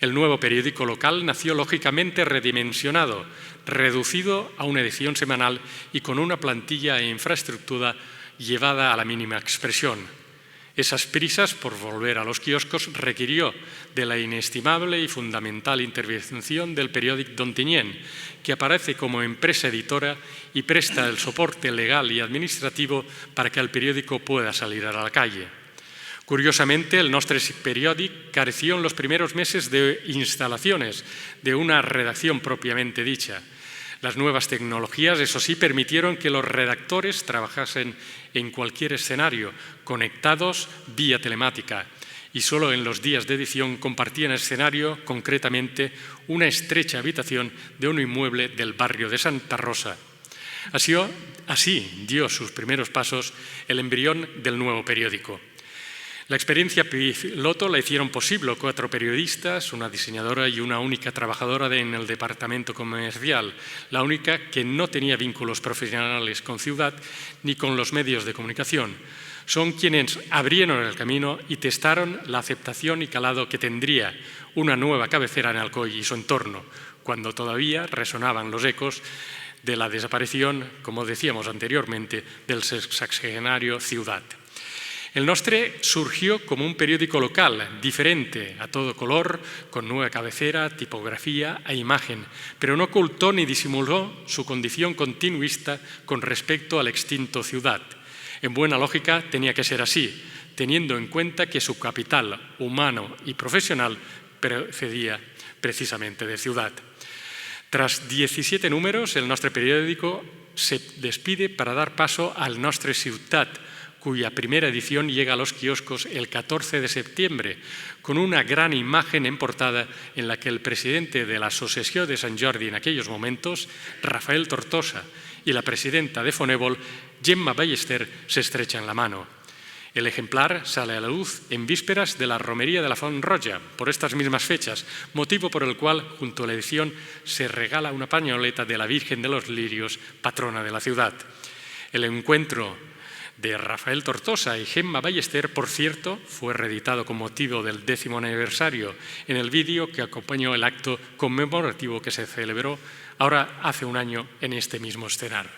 El nuevo periódico local nació lógicamente redimensionado, reducido a una edición semanal y con una plantilla e infraestructura llevada a la mínima expresión. Esas prisas por volver a los kioscos requirió de la inestimable y fundamental intervención del periódico d'Ontinyent, que aparece como empresa editora y presta el soporte legal y administrativo para que el periódico pueda salir a la calle. Curiosamente, el Nostre Periòdic careció en los primeros meses de instalaciones, de una redacción propiamente dicha. Las nuevas tecnologías, eso sí, permitieron que los redactores trabajasen en cualquier escenario, conectados vía telemática, y solo en los días de edición compartían escenario, concretamente una estrecha habitación de un inmueble del barrio de Santa Rosa. Así dio sus primeros pasos el embrión del nuevo periódico. La experiencia piloto la hicieron posible 4 periodistas, una diseñadora y una única trabajadora en el departamento comercial, la única que no tenía vínculos profesionales con Ciudad ni con los medios de comunicación. Son quienes abrieron el camino y testaron la aceptación y calado que tendría una nueva cabecera en Alcoy y su entorno, cuando todavía resonaban los ecos de la desaparición, como decíamos anteriormente, del sexagenario Ciudad. El Nostre surgió como un periódico local, diferente, a todo color, con nueva cabecera, tipografía e imagen, pero no ocultó ni disimuló su condición continuista con respecto al extinto Ciudad. En buena lógica tenía que ser así, teniendo en cuenta que su capital humano y profesional procedía precisamente de Ciudad. Tras 17 números, el Nostre periódico se despide para dar paso al Nostre Ciutat, cuya primera edición llega a los kioscos el 14 de septiembre, con una gran imagen en portada en la que el presidente de la Asociació de Sant Jordi en aquellos momentos, Rafael Tortosa, y la presidenta de Fonèvol, Gemma Ballester, se estrechan la mano. El ejemplar sale a la luz en vísperas de la romería de la Font Roja, por estas mismas fechas, motivo por el cual, junto a la edición, se regala una pañoleta de la Virgen de los Lirios, patrona de la ciudad. El encuentro de Rafael Tortosa y Gemma Ballester, por cierto, fue reeditado con motivo del 10º aniversario en el vídeo que acompañó el acto conmemorativo que se celebró ahora hace un año en este mismo escenario.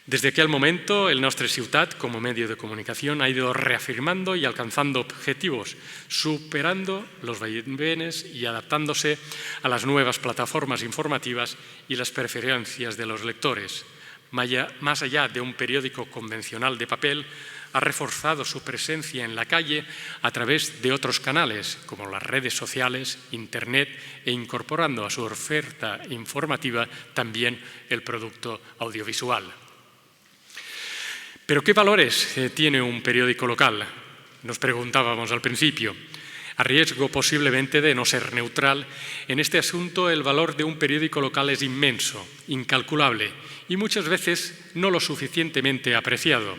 Desde aquel momento, el Nostre Ciutat, como medio de comunicación, ha ido reafirmando y alcanzando objetivos, superando los vaivenes y adaptándose a las nuevas plataformas informativas y las preferencias de los lectores. Más allá de un periódico convencional de papel, ha reforzado su presencia en la calle a través de otros canales, como las redes sociales, Internet, e incorporando a su oferta informativa también el producto audiovisual. ¿Pero qué valores tiene un periódico local? Nos preguntábamos al principio. A riesgo posiblemente de no ser neutral, en este asunto el valor de un periódico local es inmenso, incalculable y muchas veces no lo suficientemente apreciado.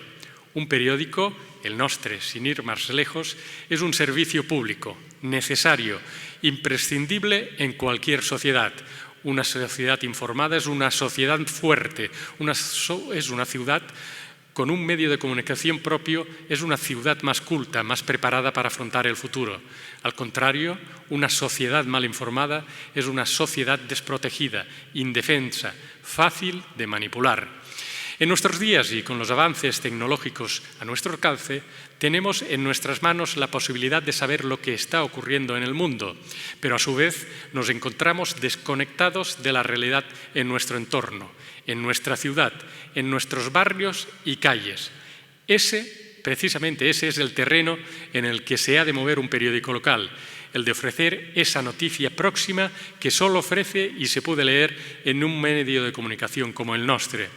Un periódico, el Nostre, sin ir más lejos, es un servicio público, necesario, imprescindible en cualquier sociedad. Una sociedad informada es una sociedad fuerte, es una ciudad con un medio de comunicación propio, es una ciudad más culta, más preparada para afrontar el futuro. Al contrario, una sociedad mal informada es una sociedad desprotegida, indefensa, fácil de manipular. En nuestros días y con los avances tecnológicos a nuestro alcance, tenemos en nuestras manos la posibilidad de saber lo que está ocurriendo en el mundo, pero a su vez nos encontramos desconectados de la realidad en nuestro entorno, en nuestra ciudad, en nuestros barrios y calles. Precisamente ese es el terreno en el que se ha de mover un periódico local, el de ofrecer esa noticia próxima que solo ofrece y se puede leer en un medio de comunicación como el Nostre,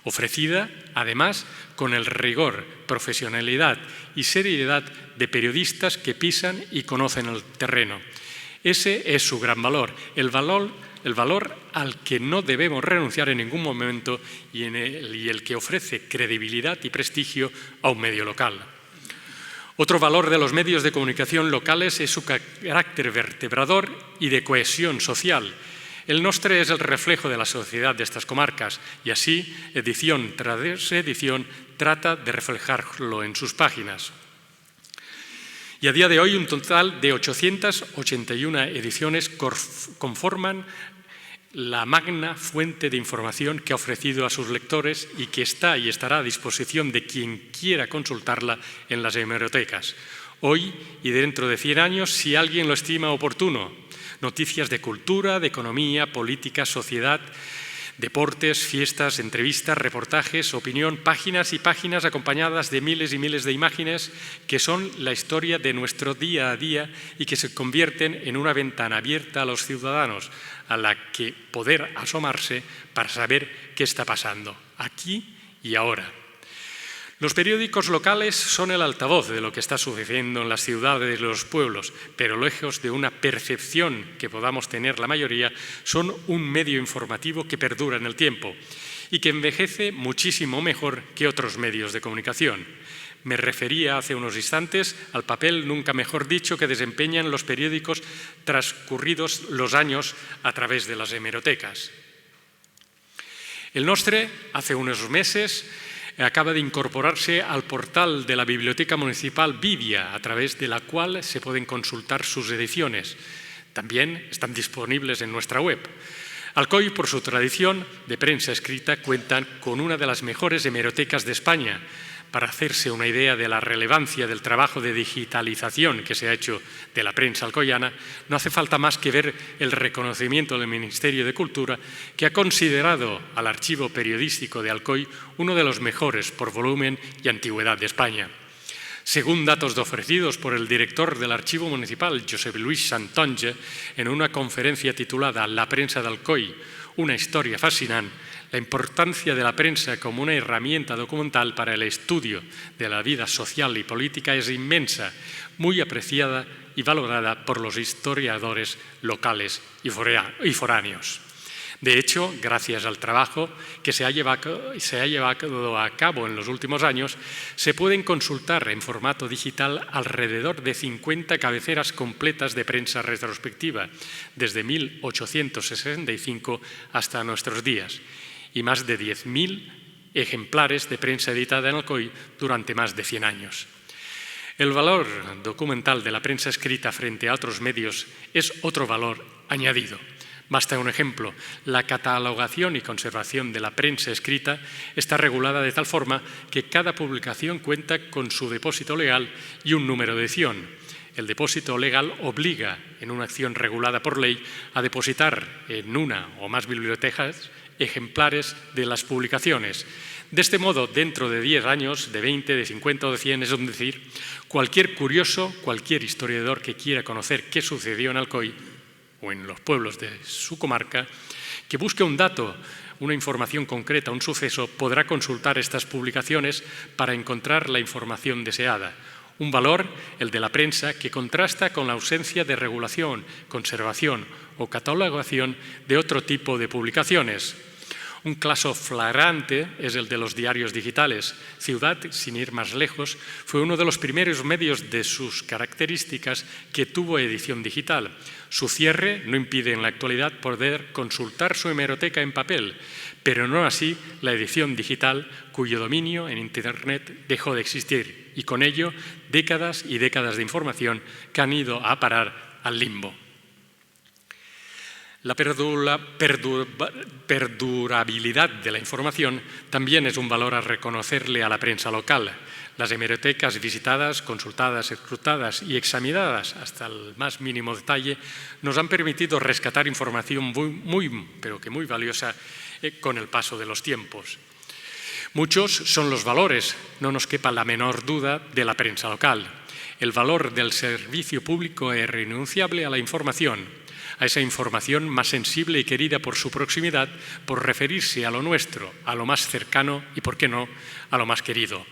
ofrecida, además, con el rigor, profesionalidad y seriedad de periodistas que pisan y conocen el terreno. Ese es su gran valor, el valor al que no debemos renunciar en ningún momento y el que ofrece credibilidad y prestigio a un medio local. Otro valor de los medios de comunicación locales es su carácter vertebrador y de cohesión social. El Nostre es el reflejo de la sociedad de estas comarcas y así, edición tras edición, trata de reflejarlo en sus páginas. Y a día de hoy un total de 881 ediciones conforman la magna fuente de información que ha ofrecido a sus lectores y que está y estará a disposición de quien quiera consultarla en las hemerotecas. Hoy y dentro de 100 años, si alguien lo estima oportuno, noticias de cultura, de economía, política, sociedad, Deportes, fiestas, entrevistas, reportajes, opinión, páginas y páginas acompañadas de miles y miles de imágenes que son la historia de nuestro día a día y que se convierten en una ventana abierta a los ciudadanos, a la que poder asomarse para saber qué está pasando, aquí y ahora. Los periódicos locales son el altavoz de lo que está sucediendo en las ciudades y los pueblos, pero lejos de una percepción que podamos tener la mayoría, son un medio informativo que perdura en el tiempo y que envejece muchísimo mejor que otros medios de comunicación. Me refería hace unos instantes al papel, nunca mejor dicho, que desempeñan los periódicos transcurridos los años a través de las hemerotecas. El Nostre, hace unos meses, acaba de incorporarse al portal de la Biblioteca Municipal Vivia, a través de la cual se pueden consultar sus ediciones. También están disponibles en nuestra web. Alcoy, por su tradición de prensa escrita, cuentan con una de las mejores hemerotecas de España. Para hacerse una idea de la relevancia del trabajo de digitalización que se ha hecho de la prensa alcoyana, no hace falta más que ver el reconocimiento del Ministerio de Cultura, que ha considerado al archivo periodístico de Alcoy uno de los mejores por volumen y antigüedad de España. Según datos ofrecidos por el director del Archivo Municipal, Josep Luis Santonge, en una conferencia titulada La prensa de Alcoy, una historia fascinante, la importancia de la prensa como una herramienta documental para el estudio de la vida social y política es inmensa, muy apreciada y valorada por los historiadores locales y foráneos. De hecho, gracias al trabajo que se ha llevado a cabo en los últimos años, se pueden consultar en formato digital alrededor de 50 cabeceras completas de prensa retrospectiva, desde 1865 hasta nuestros días, y más de 10.000 ejemplares de prensa editada en Alcoy durante más de 100 años. El valor documental de la prensa escrita frente a otros medios es otro valor añadido. Basta un ejemplo: la catalogación y conservación de la prensa escrita está regulada de tal forma que cada publicación cuenta con su depósito legal y un número de edición. El depósito legal obliga, en una acción regulada por ley, a depositar en una o más bibliotecas ejemplares de las publicaciones. De este modo, dentro de 10 años, de 20, de 50 o de 100, es decir, cualquier curioso, cualquier historiador que quiera conocer qué sucedió en Alcoy o en los pueblos de su comarca, que busque un dato, una información concreta, un suceso, podrá consultar estas publicaciones para encontrar la información deseada. Un valor, el de la prensa, que contrasta con la ausencia de regulación, conservación o catalogación de otro tipo de publicaciones. Un caso flagrante es el de los diarios digitales. Ciudad, sin ir más lejos, fue uno de los primeros medios de sus características que tuvo edición digital. Su cierre no impide en la actualidad poder consultar su hemeroteca en papel, pero no así la edición digital, cuyo dominio en Internet dejó de existir, y con ello décadas y décadas de información que han ido a parar al limbo. La perdurabilidad de la información también es un valor a reconocerle a la prensa local. Las hemerotecas visitadas, consultadas, escrutadas y examinadas hasta el más mínimo detalle nos han permitido rescatar información muy valiosa con el paso de los tiempos. Muchos son los valores, no nos quepa la menor duda, de la prensa local. El valor del servicio público es irrenunciable a la información, a esa información más sensible y querida por su proximidad, por referirse a lo nuestro, a lo más cercano y, por qué no, a lo más querido.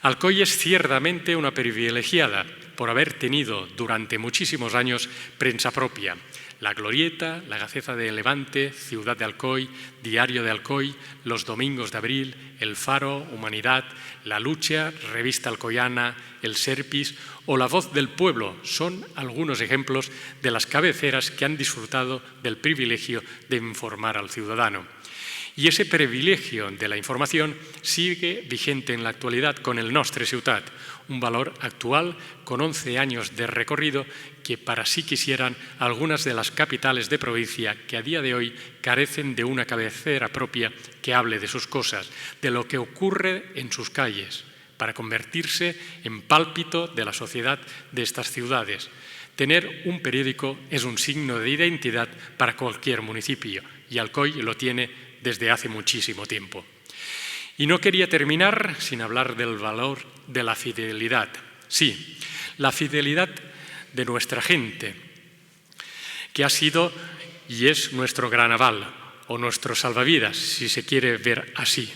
Alcoy es ciertamente una privilegiada por haber tenido durante muchísimos años prensa propia. La Glorieta, la Gaceta de Levante, Ciudad de Alcoy, Diario de Alcoy, Los Domingos de Abril, El Faro, Humanidad, La Lucha, Revista Alcoyana, El Serpis o La Voz del Pueblo son algunos ejemplos de las cabeceras que han disfrutado del privilegio de informar al ciudadano. Y ese privilegio de la información sigue vigente en la actualidad con el Nostre Ciutat, un valor actual con 11 años de recorrido que para sí quisieran algunas de las capitales de provincia que a día de hoy carecen de una cabecera propia que hable de sus cosas, de lo que ocurre en sus calles, para convertirse en pálpito de la sociedad de estas ciudades. Tener un periódico es un signo de identidad para cualquier municipio y Alcoy lo tiene desde hace muchísimo tiempo. Y no quería terminar sin hablar del valor de la fidelidad. Sí, la fidelidad de nuestra gente, que ha sido y es nuestro gran aval, o nuestro salvavidas, si se quiere ver así.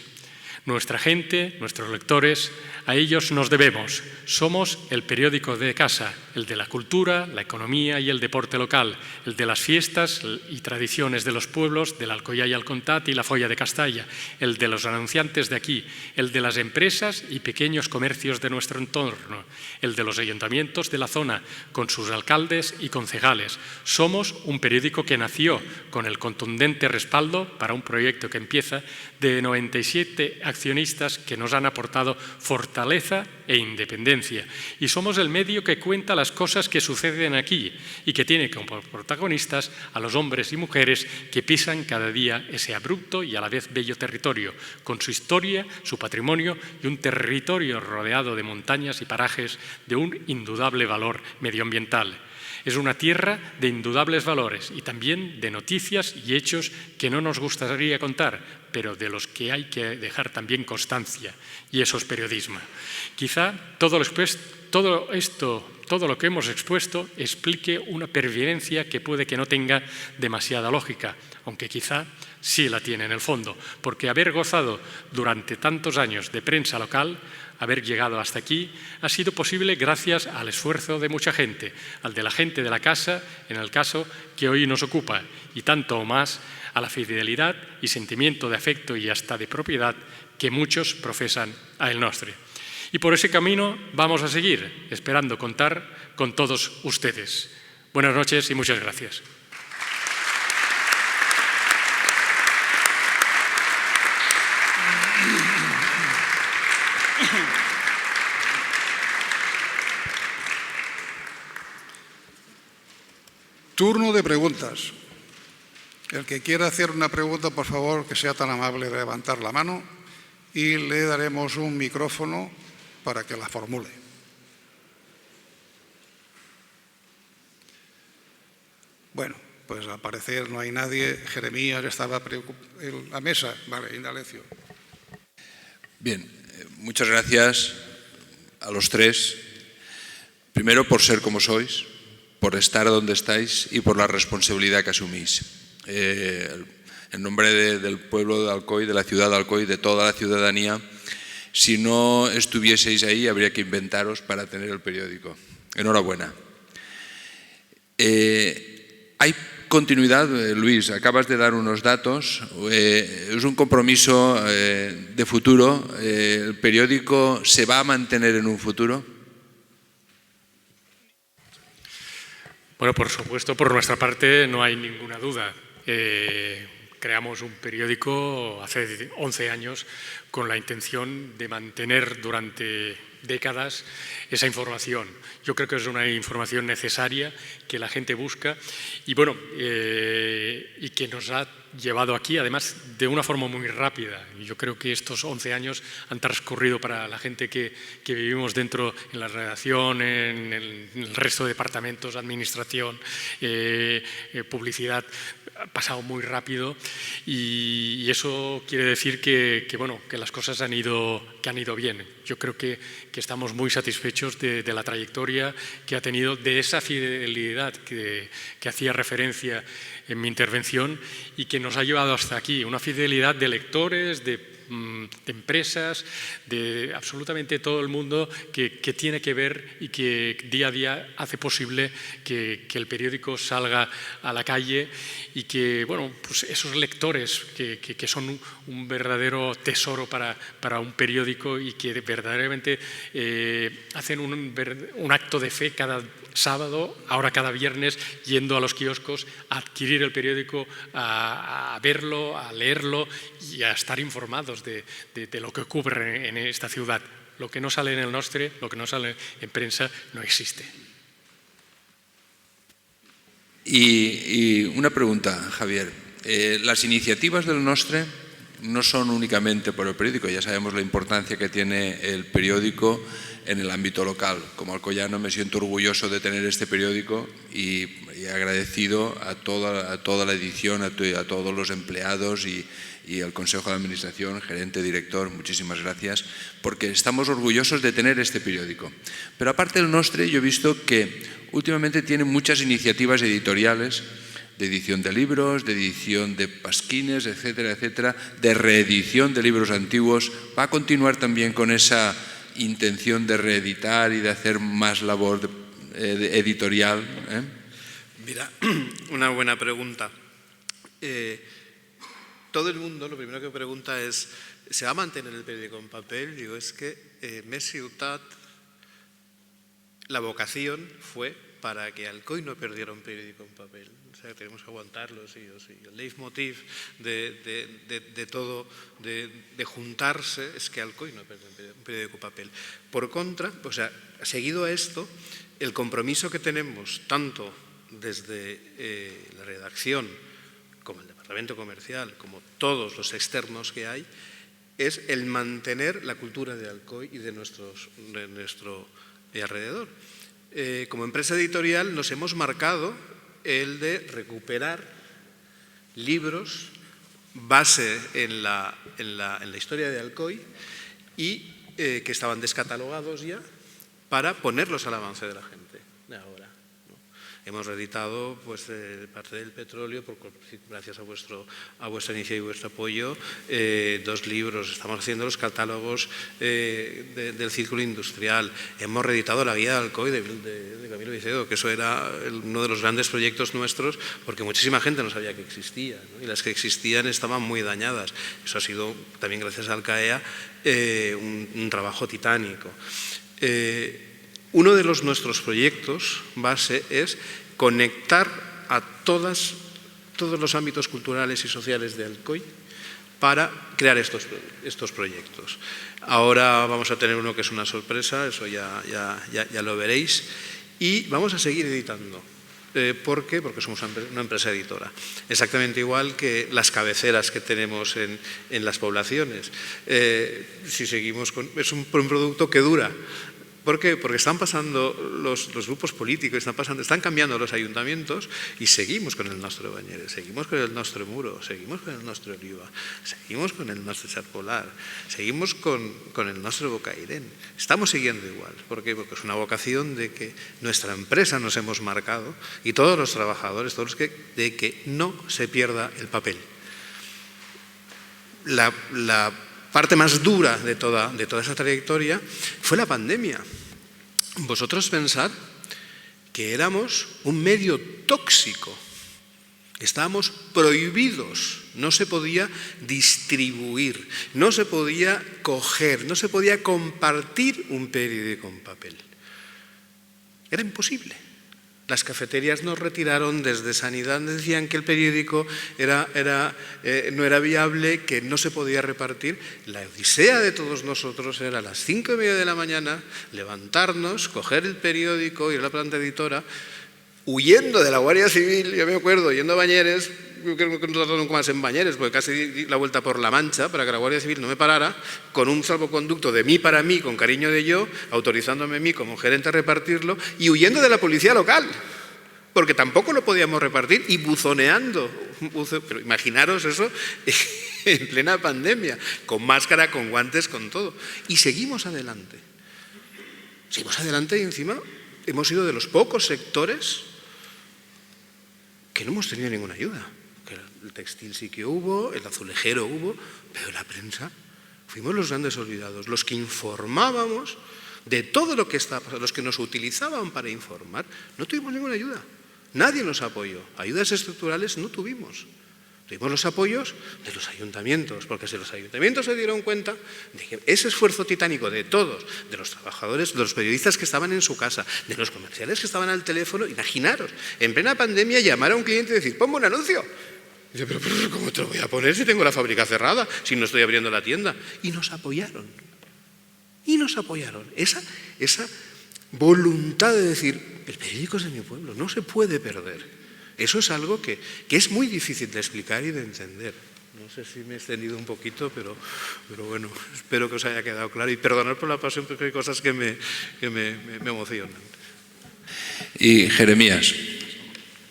Nuestra gente, nuestros lectores, a ellos nos debemos. Somos el periódico de casa, el de la cultura, la economía y el deporte local, el de las fiestas y tradiciones de los pueblos, del Alcoyà y el Comtat y la Folla de Castalla, el de los anunciantes de aquí, el de las empresas y pequeños comercios de nuestro entorno, el de los ayuntamientos de la zona, con sus alcaldes y concejales. Somos un periódico que nació con el contundente respaldo para un proyecto que empieza de 97 accionistas que nos han aportado fortaleza e independencia. Y somos el medio que cuenta las cosas que suceden aquí y que tiene como protagonistas a los hombres y mujeres que pisan cada día ese abrupto y a la vez bello territorio, con su historia, su patrimonio y un territorio rodeado de montañas y parajes de un indudable valor medioambiental. Es una tierra de indudables valores y también de noticias y hechos que no nos gustaría contar, pero de los que hay que dejar también constancia, y eso es periodismo. Quizá todo lo que hemos expuesto explique una pervivencia que puede que no tenga demasiada lógica, aunque quizá sí la tiene en el fondo, porque haber gozado durante tantos años de prensa local, haber llegado hasta aquí, ha sido posible gracias al esfuerzo de mucha gente, al de la gente de la casa, en el caso que hoy nos ocupa, y tanto o más a la fidelidad y sentimiento de afecto y hasta de propiedad que muchos profesan a El Nostre. Y por ese camino vamos a seguir, esperando contar con todos ustedes. Buenas noches y muchas gracias. Turno de preguntas. El que quiera hacer una pregunta, por favor, que sea tan amable de levantar la mano y le daremos un micrófono para que la formule. Bueno, pues al parecer no hay nadie. Jeremías estaba en la mesa. Vale, Indalecio. Bien, muchas gracias a los tres. Primero por ser como sois, por estar donde estáis y por la responsabilidad que asumís. En nombre del pueblo de Alcoy, de la ciudad de Alcoy, de toda la ciudadanía, si no estuvieseis ahí habría que inventaros para tener el periódico. Enhorabuena. Hay continuidad, Luis, acabas de dar unos datos, es un compromiso de futuro. ¿El periódico se va a mantener en un futuro? Bueno, por supuesto, por nuestra parte no hay ninguna duda. Creamos un periódico hace 11 años con la intención de mantener durante décadas esa información. Yo creo que es una información necesaria que la gente busca y, bueno, y que nos ha llevado aquí, además, de una forma muy rápida. Yo creo que estos 11 años han transcurrido para la gente que vivimos dentro, en la redacción, en el resto de departamentos, administración, publicidad, ha pasado muy rápido y eso quiere decir que las cosas han ido bien. Yo creo que estamos muy satisfechos de la trayectoria que ha tenido, de esa fidelidad que hacía referencia en mi intervención y que nos ha llevado hasta aquí, una fidelidad de lectores, de empresas, de absolutamente todo el mundo que tiene que ver y que día a día hace posible que el periódico salga a la calle y que, bueno, pues esos lectores que son un verdadero tesoro para un periódico y que verdaderamente hacen un acto de fe cada sábado, ahora cada viernes, yendo a los kioscos a adquirir el periódico, a verlo, a leerlo y a estar informados de lo que ocurre en esta ciudad. Lo que no sale en El Nostre, lo que no sale en prensa, no existe. Y una pregunta, Javier. Las iniciativas del Nostre no son únicamente por el periódico, ya sabemos la importancia que tiene el periódico en el ámbito local. Como alcoyano me siento orgulloso de tener este periódico y agradecido a toda la edición, a todos los empleados y al Consejo de Administración, gerente, director, muchísimas gracias, porque estamos orgullosos de tener este periódico. Pero aparte del Nostre, yo he visto que últimamente tiene muchas iniciativas editoriales, de edición de libros, de edición de pasquines, etcétera, etcétera, de reedición de libros antiguos. ¿Va a continuar también con esa intención de reeditar y de hacer más labor editorial? Mira, una buena pregunta. Todo el mundo lo primero que pregunta es, ¿se va a mantener el periódico en papel? Digo, es que Més Ciutat, la vocación fue para que Alcoi no perdiera un periódico en papel. O sea, tenemos que aguantarlo, sí o sí. El leitmotiv de todo, de juntarse, es que Alcoi no pierda un periódico en papel. Por contra, o sea, seguido a esto, el compromiso que tenemos, tanto desde la redacción, como el departamento comercial, como todos los externos que hay, es el mantener la cultura de Alcoi y de nuestro alrededor. Como empresa editorial nos hemos marcado el de recuperar libros base en la historia de Alcoi y que estaban descatalogados ya para ponerlos al avance de la gente de ahora. Hemos reeditado pues, parte del petróleo, gracias a vuestra iniciativa y vuestro apoyo, 2 libros. Estamos haciendo los catálogos del círculo industrial. Hemos reeditado la guía de Alcoi de Camilo Vicedo, que eso era uno de los grandes proyectos nuestros, porque muchísima gente no sabía que existía, ¿no? Y las que existían estaban muy dañadas. Eso ha sido, también gracias a Alcaea, un trabajo titánico. Uno de nuestros proyectos base es conectar a todos los ámbitos culturales y sociales de Alcoi para crear estos proyectos. Ahora vamos a tener uno que es una sorpresa, eso ya lo veréis, y vamos a seguir editando. ¿Por qué? Porque somos una empresa editora. Exactamente igual que las cabeceras que tenemos en las poblaciones. Si seguimos es un producto que dura. ¿Por qué? Porque están pasando los grupos políticos, están cambiando los ayuntamientos y seguimos con el nostre Banyeres, seguimos con el nostre Muro, seguimos con el nostre Oliva, seguimos con el nostre Sarpolar, seguimos con el nostre Bocairent. Estamos siguiendo igual. ¿Por qué? Porque es una vocación de que nuestra empresa nos hemos marcado y todos los trabajadores, de que no se pierda el papel. La parte más dura de toda esa trayectoria fue la pandemia. Vosotros pensad que éramos un medio tóxico, estábamos prohibidos, no se podía distribuir, no se podía coger, no se podía compartir un periódico en papel. Era imposible. Las cafeterías nos retiraron, desde Sanidad decían que el periódico no era viable, que no se podía repartir. La odisea de todos nosotros era a las 5:30 de la mañana levantarnos, coger el periódico, ir a la planta editora, huyendo de la Guardia Civil, yo me acuerdo, yendo a Banyeres. Yo creo que no tardó nunca más en Banyeres, porque casi di la vuelta por La Mancha para que la Guardia Civil no me parara, con un salvoconducto de mí para mí, con cariño de yo, autorizándome a mí como gerente a repartirlo, y huyendo de la policía local, porque tampoco lo podíamos repartir, y buzoneando. Pero imaginaros eso en plena pandemia, con máscara, con guantes, con todo. Y seguimos adelante. Seguimos adelante y encima hemos sido de los pocos sectores que no hemos tenido ninguna ayuda. El textil sí que hubo, el azulejero hubo, pero la prensa fuimos los grandes olvidados, los que informábamos de todo lo que estaba pasando, los que nos utilizaban para informar. No tuvimos ninguna ayuda, nadie nos apoyó. Ayudas estructurales no tuvimos. Tuvimos los apoyos de los ayuntamientos, porque si los ayuntamientos se dieron cuenta de que ese esfuerzo titánico de todos, de los trabajadores, de los periodistas que estaban en su casa, de los comerciales que estaban al teléfono, imaginaros, en plena pandemia llamar a un cliente y decir, ponme un anuncio. Y yo, pero ¿cómo te lo voy a poner si tengo la fábrica cerrada, si no estoy abriendo la tienda? Y nos apoyaron. Y nos apoyaron. Esa voluntad de decir, el periódico es de mi pueblo, no se puede perder. Eso es algo que es muy difícil de explicar y de entender. No sé si me he extendido un poquito, pero bueno, espero que os haya quedado claro. Y perdonad por la pasión, porque hay cosas que me emocionan. Y Jeremías,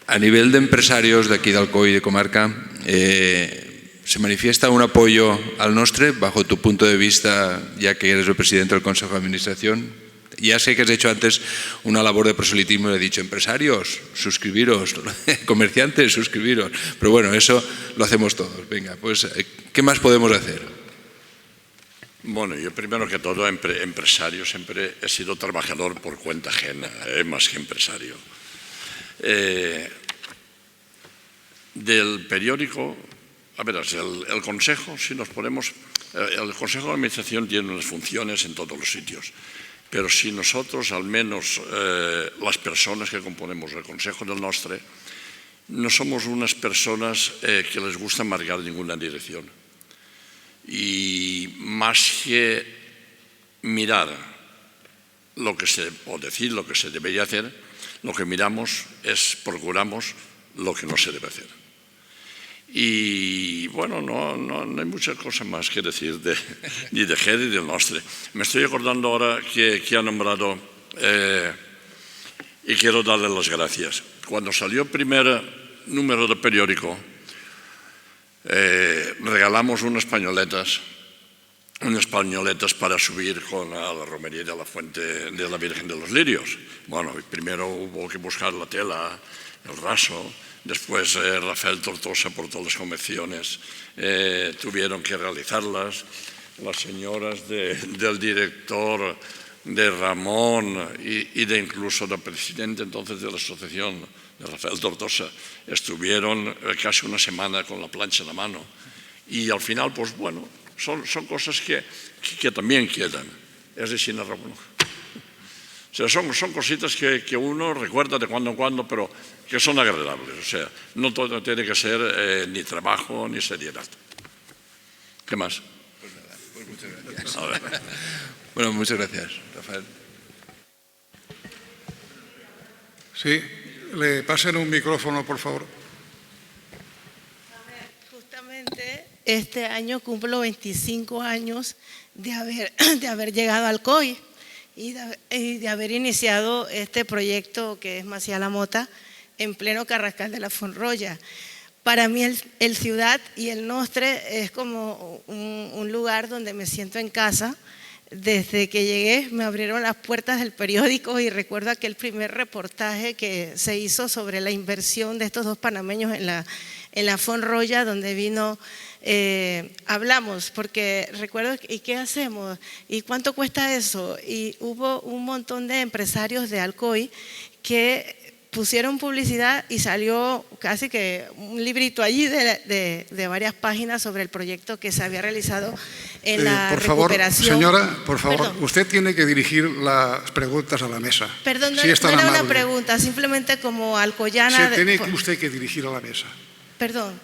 a nivel de empresarios de aquí de Alcoy y de comarca, ¿se manifiesta un apoyo al Nostre bajo tu punto de vista, ya que eres el presidente del Consejo de Administración? Ya sé que has hecho antes una labor de proselitismo y he dicho empresarios, suscribiros, comerciantes, suscribiros. Pero bueno, eso lo hacemos todos. Venga, pues, ¿qué más podemos hacer? Bueno, yo primero que todo, empresario, siempre he sido trabajador por cuenta ajena, más que empresario. Del periódico, a ver, el Consejo, si nos ponemos, el Consejo de Administración tiene unas funciones en todos los sitios. Pero si nosotros, al menos las personas que componemos el Consejo del Nostre, no somos unas personas que les gusta marcar ninguna dirección. Y más que mirar o decir lo que se debería hacer, lo que miramos procuramos lo que no se debe hacer. Y bueno, no hay muchas cosas más que decir ni de GED ni del Nostre. Me estoy acordando ahora que ha nombrado, y quiero darle las gracias. Cuando salió el primer número de periódico, regalamos unas pañoletas para subir a la romería de la Fuente de la Virgen de los Lirios. Bueno, primero hubo que buscar la tela, el raso. Después Rafael Tortosa, por todas las convenciones, tuvieron que realizarlas. Las señoras del director, de Ramón y incluso del presidente entonces de la asociación, de Rafael Tortosa, estuvieron casi una semana con la plancha en la mano. Y al final, pues bueno, son cosas que también quedan. Es decir, o sea, son cositas que uno recuerda de cuando en cuando, pero que son agradables. O sea, no todo tiene que ser ni trabajo ni seriedad. ¿Qué más? Pues nada, pues muchas gracias. Bueno, muchas gracias, Rafael. Sí, le pasen un micrófono, por favor. Justamente este año cumplo 25 años de haber llegado al COI. Y de haber iniciado este proyecto que es Macià la Mota en pleno Carrascal de la Fonrolla. Para mí el Ciudad y el Nostre es como un lugar donde me siento en casa. Desde que llegué me abrieron las puertas del periódico y recuerdo aquel primer reportaje que se hizo sobre la inversión de estos dos panameños en la Fonrolla, donde vino… hablamos, porque recuerdo, ¿y qué hacemos? ¿Y cuánto cuesta eso? Y hubo un montón de empresarios de Alcoy que pusieron publicidad y salió casi que un librito allí de varias páginas sobre el proyecto que se había realizado en la recuperación. Señora, por favor, Perdón. Usted tiene que dirigir las preguntas a la mesa. Perdón, no Si es tan era una amable. pregunta, simplemente como alcoyana… Sí, tiene usted que dirigir a la mesa. Perdón,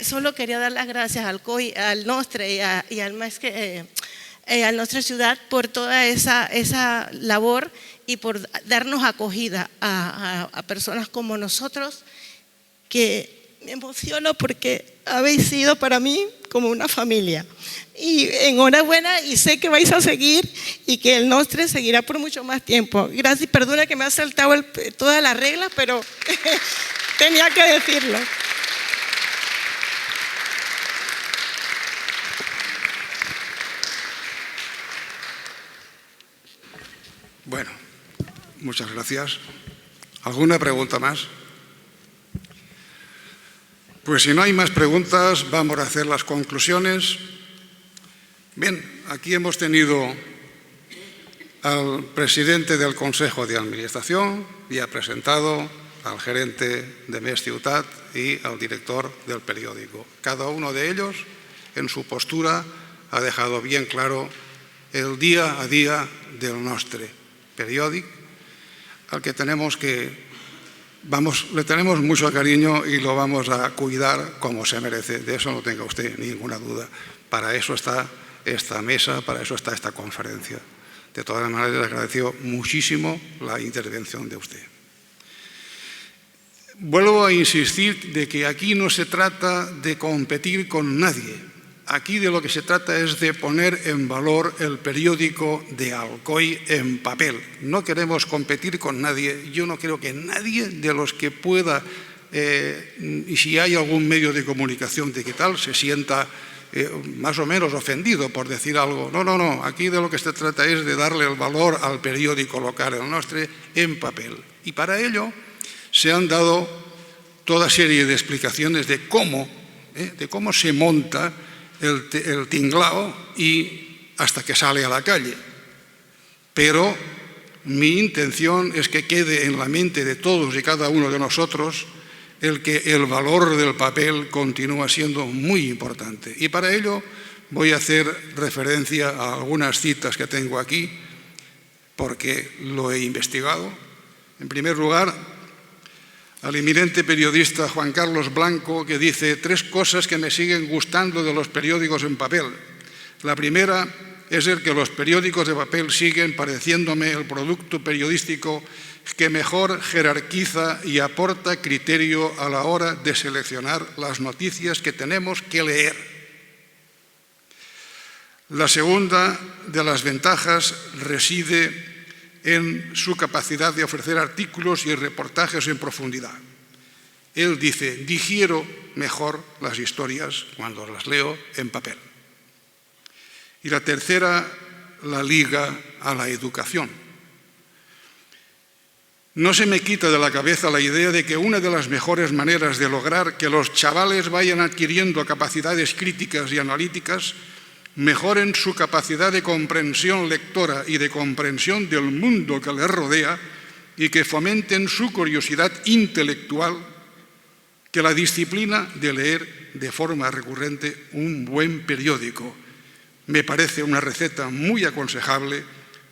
solo quería dar las gracias al COI, al Nostre y al Nostre Ciudad por toda esa labor y por darnos acogida a personas como nosotros, que me emociono porque habéis sido para mí como una familia. Y enhorabuena, y sé que vais a seguir y que el Nostre seguirá por mucho más tiempo. Gracias, perdona que me ha saltado todas las reglas, pero tenía que decirlo. Bueno, muchas gracias. ¿Alguna pregunta más? Pues si no hay más preguntas, vamos a hacer las conclusiones. Bien, aquí hemos tenido al presidente del Consejo de Administración y ha presentado al gerente de Més Ciutat y al director del periódico. Cada uno de ellos, en su postura, ha dejado bien claro el día a día del Nostre periódico, al que le tenemos mucho cariño y lo vamos a cuidar como se merece. De eso no tenga usted ninguna duda. Para eso está esta mesa, para eso está esta conferencia. De todas maneras, le agradeció muchísimo la intervención de usted. Vuelvo a insistir de que aquí no se trata de competir con nadie. Aquí de lo que se trata es de poner en valor el periódico de Alcoy en papel. No queremos competir con nadie. Yo no creo que nadie de los que pueda, y si hay algún medio de comunicación digital, se sienta más o menos ofendido por decir algo. No, no, no. Aquí de lo que se trata es de darle el valor al periódico local, el Nostre, en papel. Y para ello se han dado toda serie de explicaciones de cómo se monta el tinglao y hasta que sale a la calle. Pero mi intención es que quede en la mente de todos y cada uno de nosotros el que el valor del papel continúa siendo muy importante. Y para ello voy a hacer referencia a algunas citas que tengo aquí, porque lo he investigado. En primer lugar, al eminente periodista Juan Carlos Blanco, que dice 3 cosas que me siguen gustando de los periódicos en papel. La primera es el que los periódicos de papel siguen pareciéndome el producto periodístico que mejor jerarquiza y aporta criterio a la hora de seleccionar las noticias que tenemos que leer. La segunda de las ventajas reside en su capacidad de ofrecer artículos y reportajes en profundidad. Él dice, digiero mejor las historias cuando las leo en papel. Y la tercera la liga a la educación. No se me quita de la cabeza la idea de que una de las mejores maneras de lograr que los chavales vayan adquiriendo capacidades críticas y analíticas, mejoren su capacidad de comprensión lectora y de comprensión del mundo que les rodea y que fomenten su curiosidad intelectual, que la disciplina de leer de forma recurrente un buen periódico. Me parece una receta muy aconsejable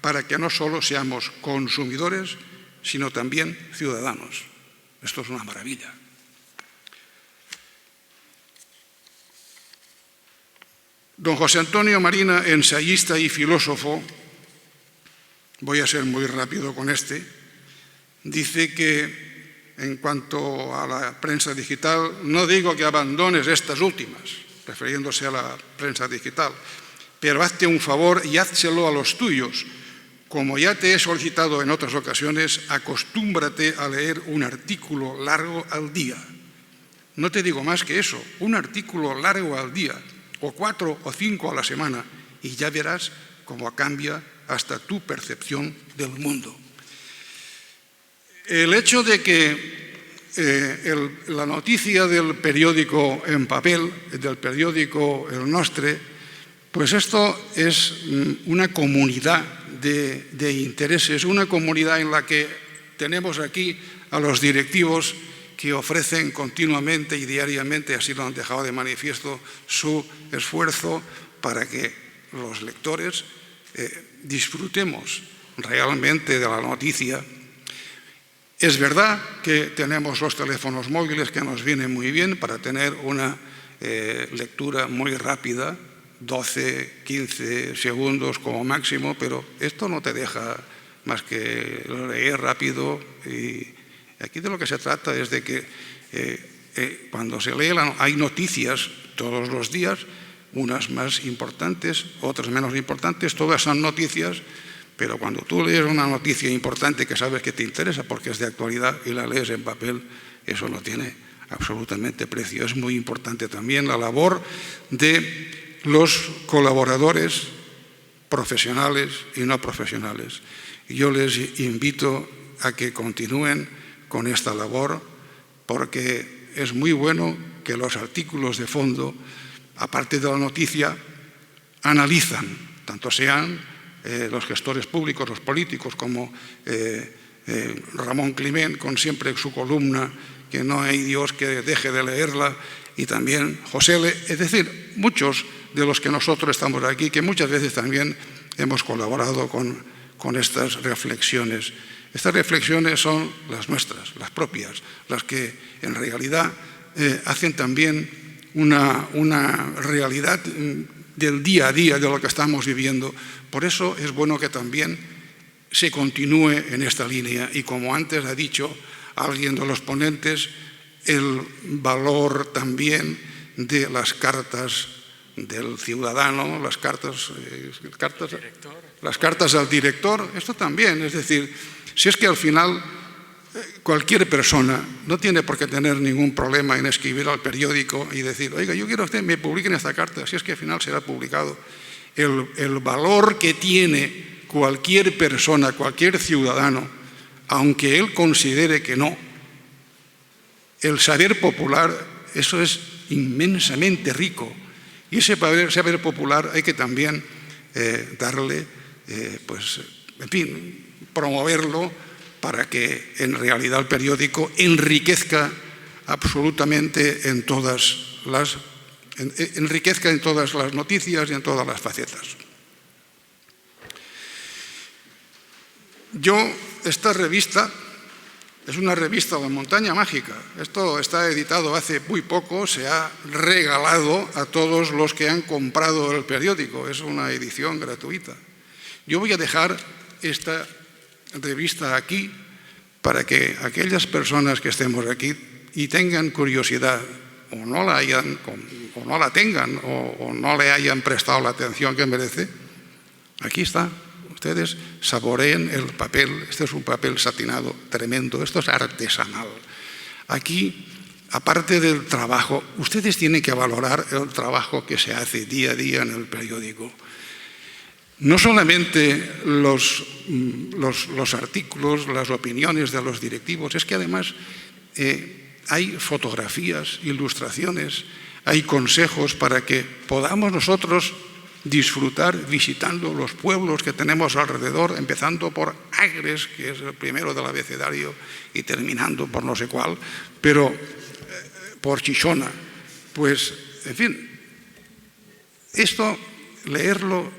para que no solo seamos consumidores, sino también ciudadanos. Esto es una maravilla. Don José Antonio Marina, ensayista y filósofo, voy a ser muy rápido con dice que en cuanto a la prensa digital, no digo que abandones estas últimas, refiriéndose a la prensa digital, pero hazte un favor y házselo a los tuyos. Como ya te he solicitado en otras ocasiones, acostúmbrate a leer un artículo largo al día. No te digo más que eso, un artículo largo al día, o 4 o 5 a la semana, y ya verás cómo cambia hasta tu percepción del mundo. El hecho de que la noticia del periódico en papel, del periódico El Nostre, pues esto es una comunidad de intereses, una comunidad en la que tenemos aquí a los directivos que ofrecen continuamente y diariamente, así lo han dejado de manifiesto, su esfuerzo para que los lectores disfrutemos realmente de la noticia. Es verdad que tenemos los teléfonos móviles que nos vienen muy bien para tener una lectura muy rápida, 12, 15 segundos como máximo, pero esto no te deja más que leer rápido. Y aquí de lo que se trata es de que cuando se lee hay noticias todos los días, unas más importantes, otras menos importantes, todas son noticias, pero cuando tú lees una noticia importante que sabes que te interesa porque es de actualidad y la lees en papel, eso no tiene absolutamente precio. Es muy importante también la labor de los colaboradores profesionales y no profesionales. Y yo les invito a que continúen con esta labor porque es muy bueno que los artículos de fondo, aparte de la noticia, analizan, tanto sean los gestores públicos, los políticos, como Ramón Climent, con siempre su columna, que no hay Dios que deje de leerla, y también José L., es decir, muchos de los que nosotros estamos aquí, que muchas veces también hemos colaborado con estas reflexiones. Estas reflexiones son las nuestras, las propias, las que en realidad hacen también una realidad del día a día de lo que estamos viviendo. Por eso es bueno que también se continúe en esta línea y, como antes ha dicho alguien de los ponentes, el valor también de las cartas del ciudadano, las cartas al director, esto también, es decir, si es que al final cualquier persona no tiene por qué tener ningún problema en escribir al periódico y decir, oiga, yo quiero que me publiquen esta carta, si es que al final será publicado. El valor que tiene cualquier persona, cualquier ciudadano, aunque él considere que no, el saber popular, eso es inmensamente rico. Y ese saber popular hay que también darle, en fin, promoverlo para que en realidad el periódico enriquezca absolutamente en todas las noticias y en todas las facetas. Esta revista es una revista de Montaña Mágica. Esto está editado hace muy poco, se ha regalado a todos los que han comprado el periódico. Es una edición gratuita. Yo voy a dejar esta revista aquí para que aquellas personas que estemos aquí y tengan curiosidad o no la tengan o no le hayan prestado la atención que merece, aquí está. Ustedes saboreen el papel. Este es un papel satinado tremendo, esto es artesanal. Aquí, aparte del trabajo, ustedes tienen que valorar el trabajo que se hace día a día en el periódico. No solamente los artículos, las opiniones de los directivos, es que además hay fotografías, ilustraciones, hay consejos para que podamos nosotros disfrutar visitando los pueblos que tenemos alrededor, empezando por Agres, que es el primero del abecedario, y terminando por no sé cuál, pero por Chichona. Pues, en fin, esto, leerlo,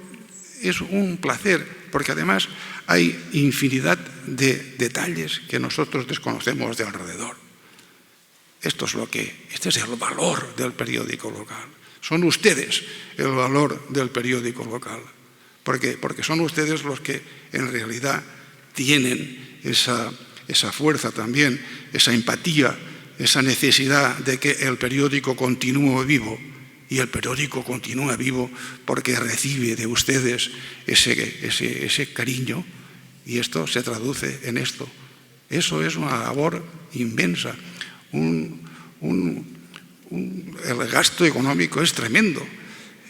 es un placer, porque además hay infinidad de detalles que nosotros desconocemos de alrededor. Este es el valor del periódico local. Son ustedes el valor del periódico local, porque son ustedes los que en realidad tienen esa fuerza también, esa empatía, esa necesidad de que el periódico continúe vivo. Y el periódico continúa vivo porque recibe de ustedes ese cariño, y esto se traduce en esto. Eso es una labor inmensa. El gasto económico es tremendo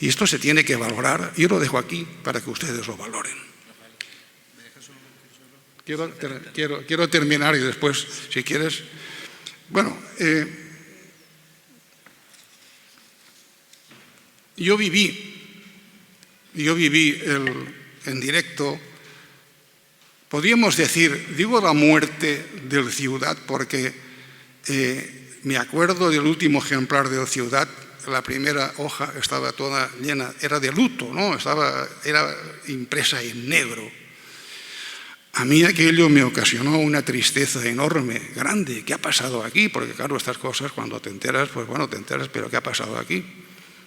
y esto se tiene que valorar. Yo lo dejo aquí para que ustedes lo valoren. Quiero terminar y después, si quieres... Bueno, yo viví en directo, podríamos decir, digo la muerte del Ciudad porque me acuerdo del último ejemplar del Ciudad, la primera hoja estaba toda llena, era de luto, ¿no? Era impresa en negro. A mí aquello me ocasionó una tristeza enorme, grande. ¿Qué ha pasado aquí? Porque claro, estas cosas cuando te enteras, pues bueno, te enteras, pero ¿qué ha pasado aquí?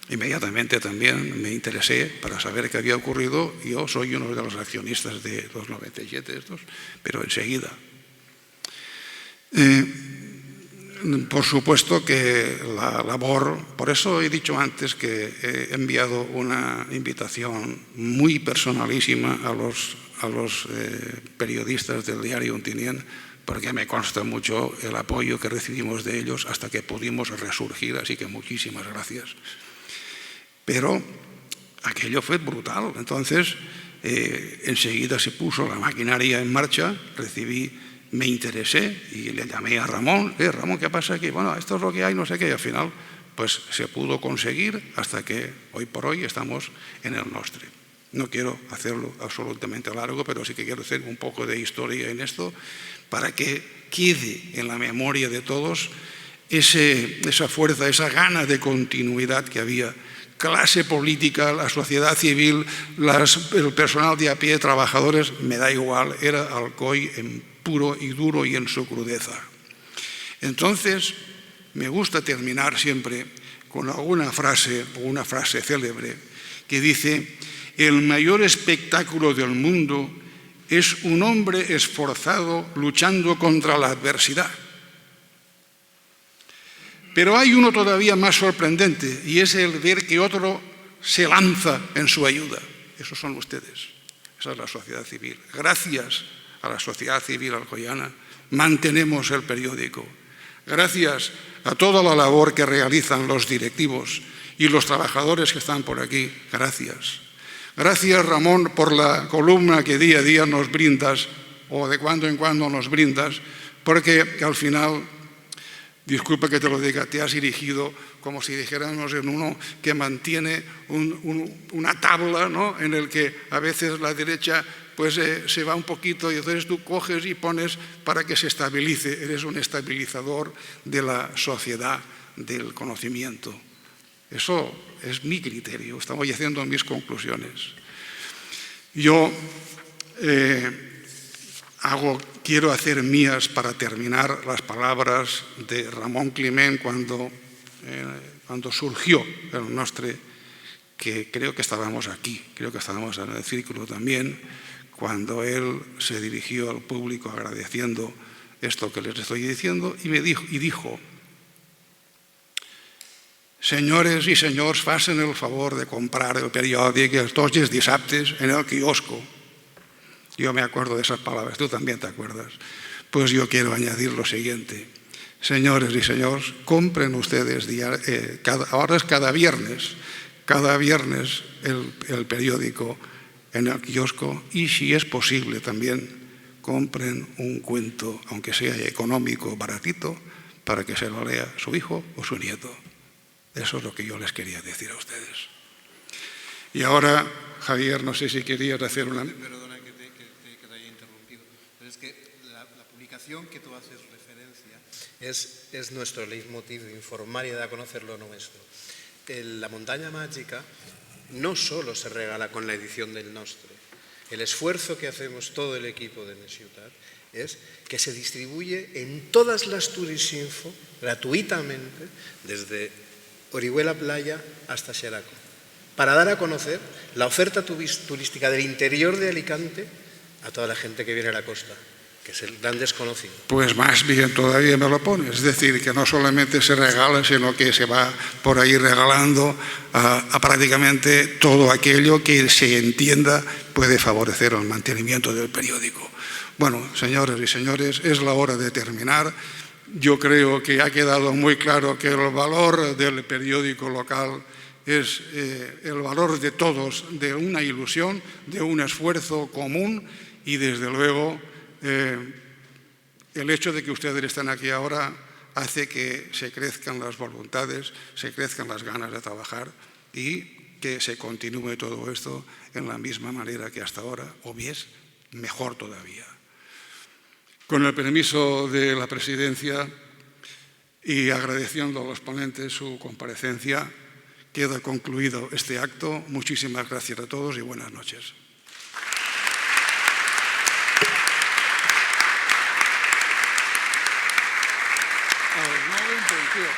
Inmediatamente también me interesé para saber qué había ocurrido. Yo soy uno de los accionistas de los 97 estos, pero enseguida. Por supuesto que la labor, por eso he dicho antes que he enviado una invitación muy personalísima a los periodistas del diario Ontinyent, porque me consta mucho el apoyo que recibimos de ellos hasta que pudimos resurgir, así que muchísimas gracias. Pero aquello fue brutal, entonces enseguida se puso la maquinaria en marcha, me interesé y le llamé a Ramón. Ramón, ¿qué pasa aquí? Bueno, esto es lo que hay, no sé qué, y al final pues se pudo conseguir hasta que hoy por hoy estamos en el Nostre. No quiero hacerlo absolutamente largo, pero sí que quiero hacer un poco de historia en esto para que quede en la memoria de todos esa fuerza, esa gana de continuidad que había. Clase política, la sociedad civil, el personal de a pie, trabajadores, me da igual, era Alcoy en puro y duro y en su crudeza. Entonces, me gusta terminar siempre con alguna frase, o una frase célebre, que dice: el mayor espectáculo del mundo es un hombre esforzado luchando contra la adversidad. Pero hay uno todavía más sorprendente, y es el ver que otro se lanza en su ayuda. Esos son ustedes, esa es la sociedad civil. Gracias a la sociedad civil alcoyana mantenemos el periódico. Gracias a toda la labor que realizan los directivos y los trabajadores que están por aquí, gracias. Gracias, Ramón, por la columna que día a día nos brindas, o de cuando en cuando nos brindas, porque al final, disculpa que te lo diga, te has erigido como si dijéramos en uno que mantiene una tabla, ¿no?, en el que a veces la derecha pues se va un poquito y entonces tú coges y pones para que se estabilice. Eres un estabilizador de la sociedad del conocimiento. Eso es mi criterio, estamos haciendo mis conclusiones. Yo quiero hacer mías para terminar las palabras de Ramón Climent cuando surgió el Nostre, que creo que estábamos aquí, creo que estábamos en el círculo también, cuando él se dirigió al público agradeciendo esto que les estoy diciendo y dijo: senyores i senyors, facin el favor de comprar el periòdic tots els dissabtes en el quiosco. Yo me acuerdo de esas palabras, tú también te acuerdas. Pues yo quiero añadir lo siguiente: señores y señores, compren ustedes ahora es cada viernes el periódico en el kiosco, y si es posible también compren un cuento, aunque sea económico, baratito, para que se lo lea su hijo o su nieto. Eso es lo que yo les quería decir a ustedes. Y ahora, Javier, no sé si querías hacer una... Perdona que te haya interrumpido, pero es que la publicación que tú haces referencia es nuestro leitmotiv, informar y dar a conocer lo nuestro. La montaña mágica no solo se regala con la edición del Nostre. El esfuerzo que hacemos todo el equipo de Ciutat es que se distribuye en todas las Turistinfo gratuitamente desde Orihuela Playa hasta Xeraco, para dar a conocer la oferta turística del interior de Alicante a toda la gente que viene a la costa, que es el gran desconocido. Pues más bien todavía me lo pones, es decir, que no solamente se regala, sino que se va por ahí regalando a prácticamente todo aquello que se entienda puede favorecer el mantenimiento del periódico. Bueno, señoras y señores, es la hora de terminar. Yo creo que ha quedado muy claro que el valor del periódico local es el valor de todos, de una ilusión, de un esfuerzo común, y desde luego el hecho de que ustedes estén aquí ahora hace que se crezcan las voluntades, se crezcan las ganas de trabajar y que se continúe todo esto en la misma manera que hasta ahora, o bien mejor todavía. Con el permiso de la presidencia y agradeciendo a los ponentes su comparecencia, queda concluido este acto. Muchísimas gracias a todos y buenas noches. Al 9 en punto.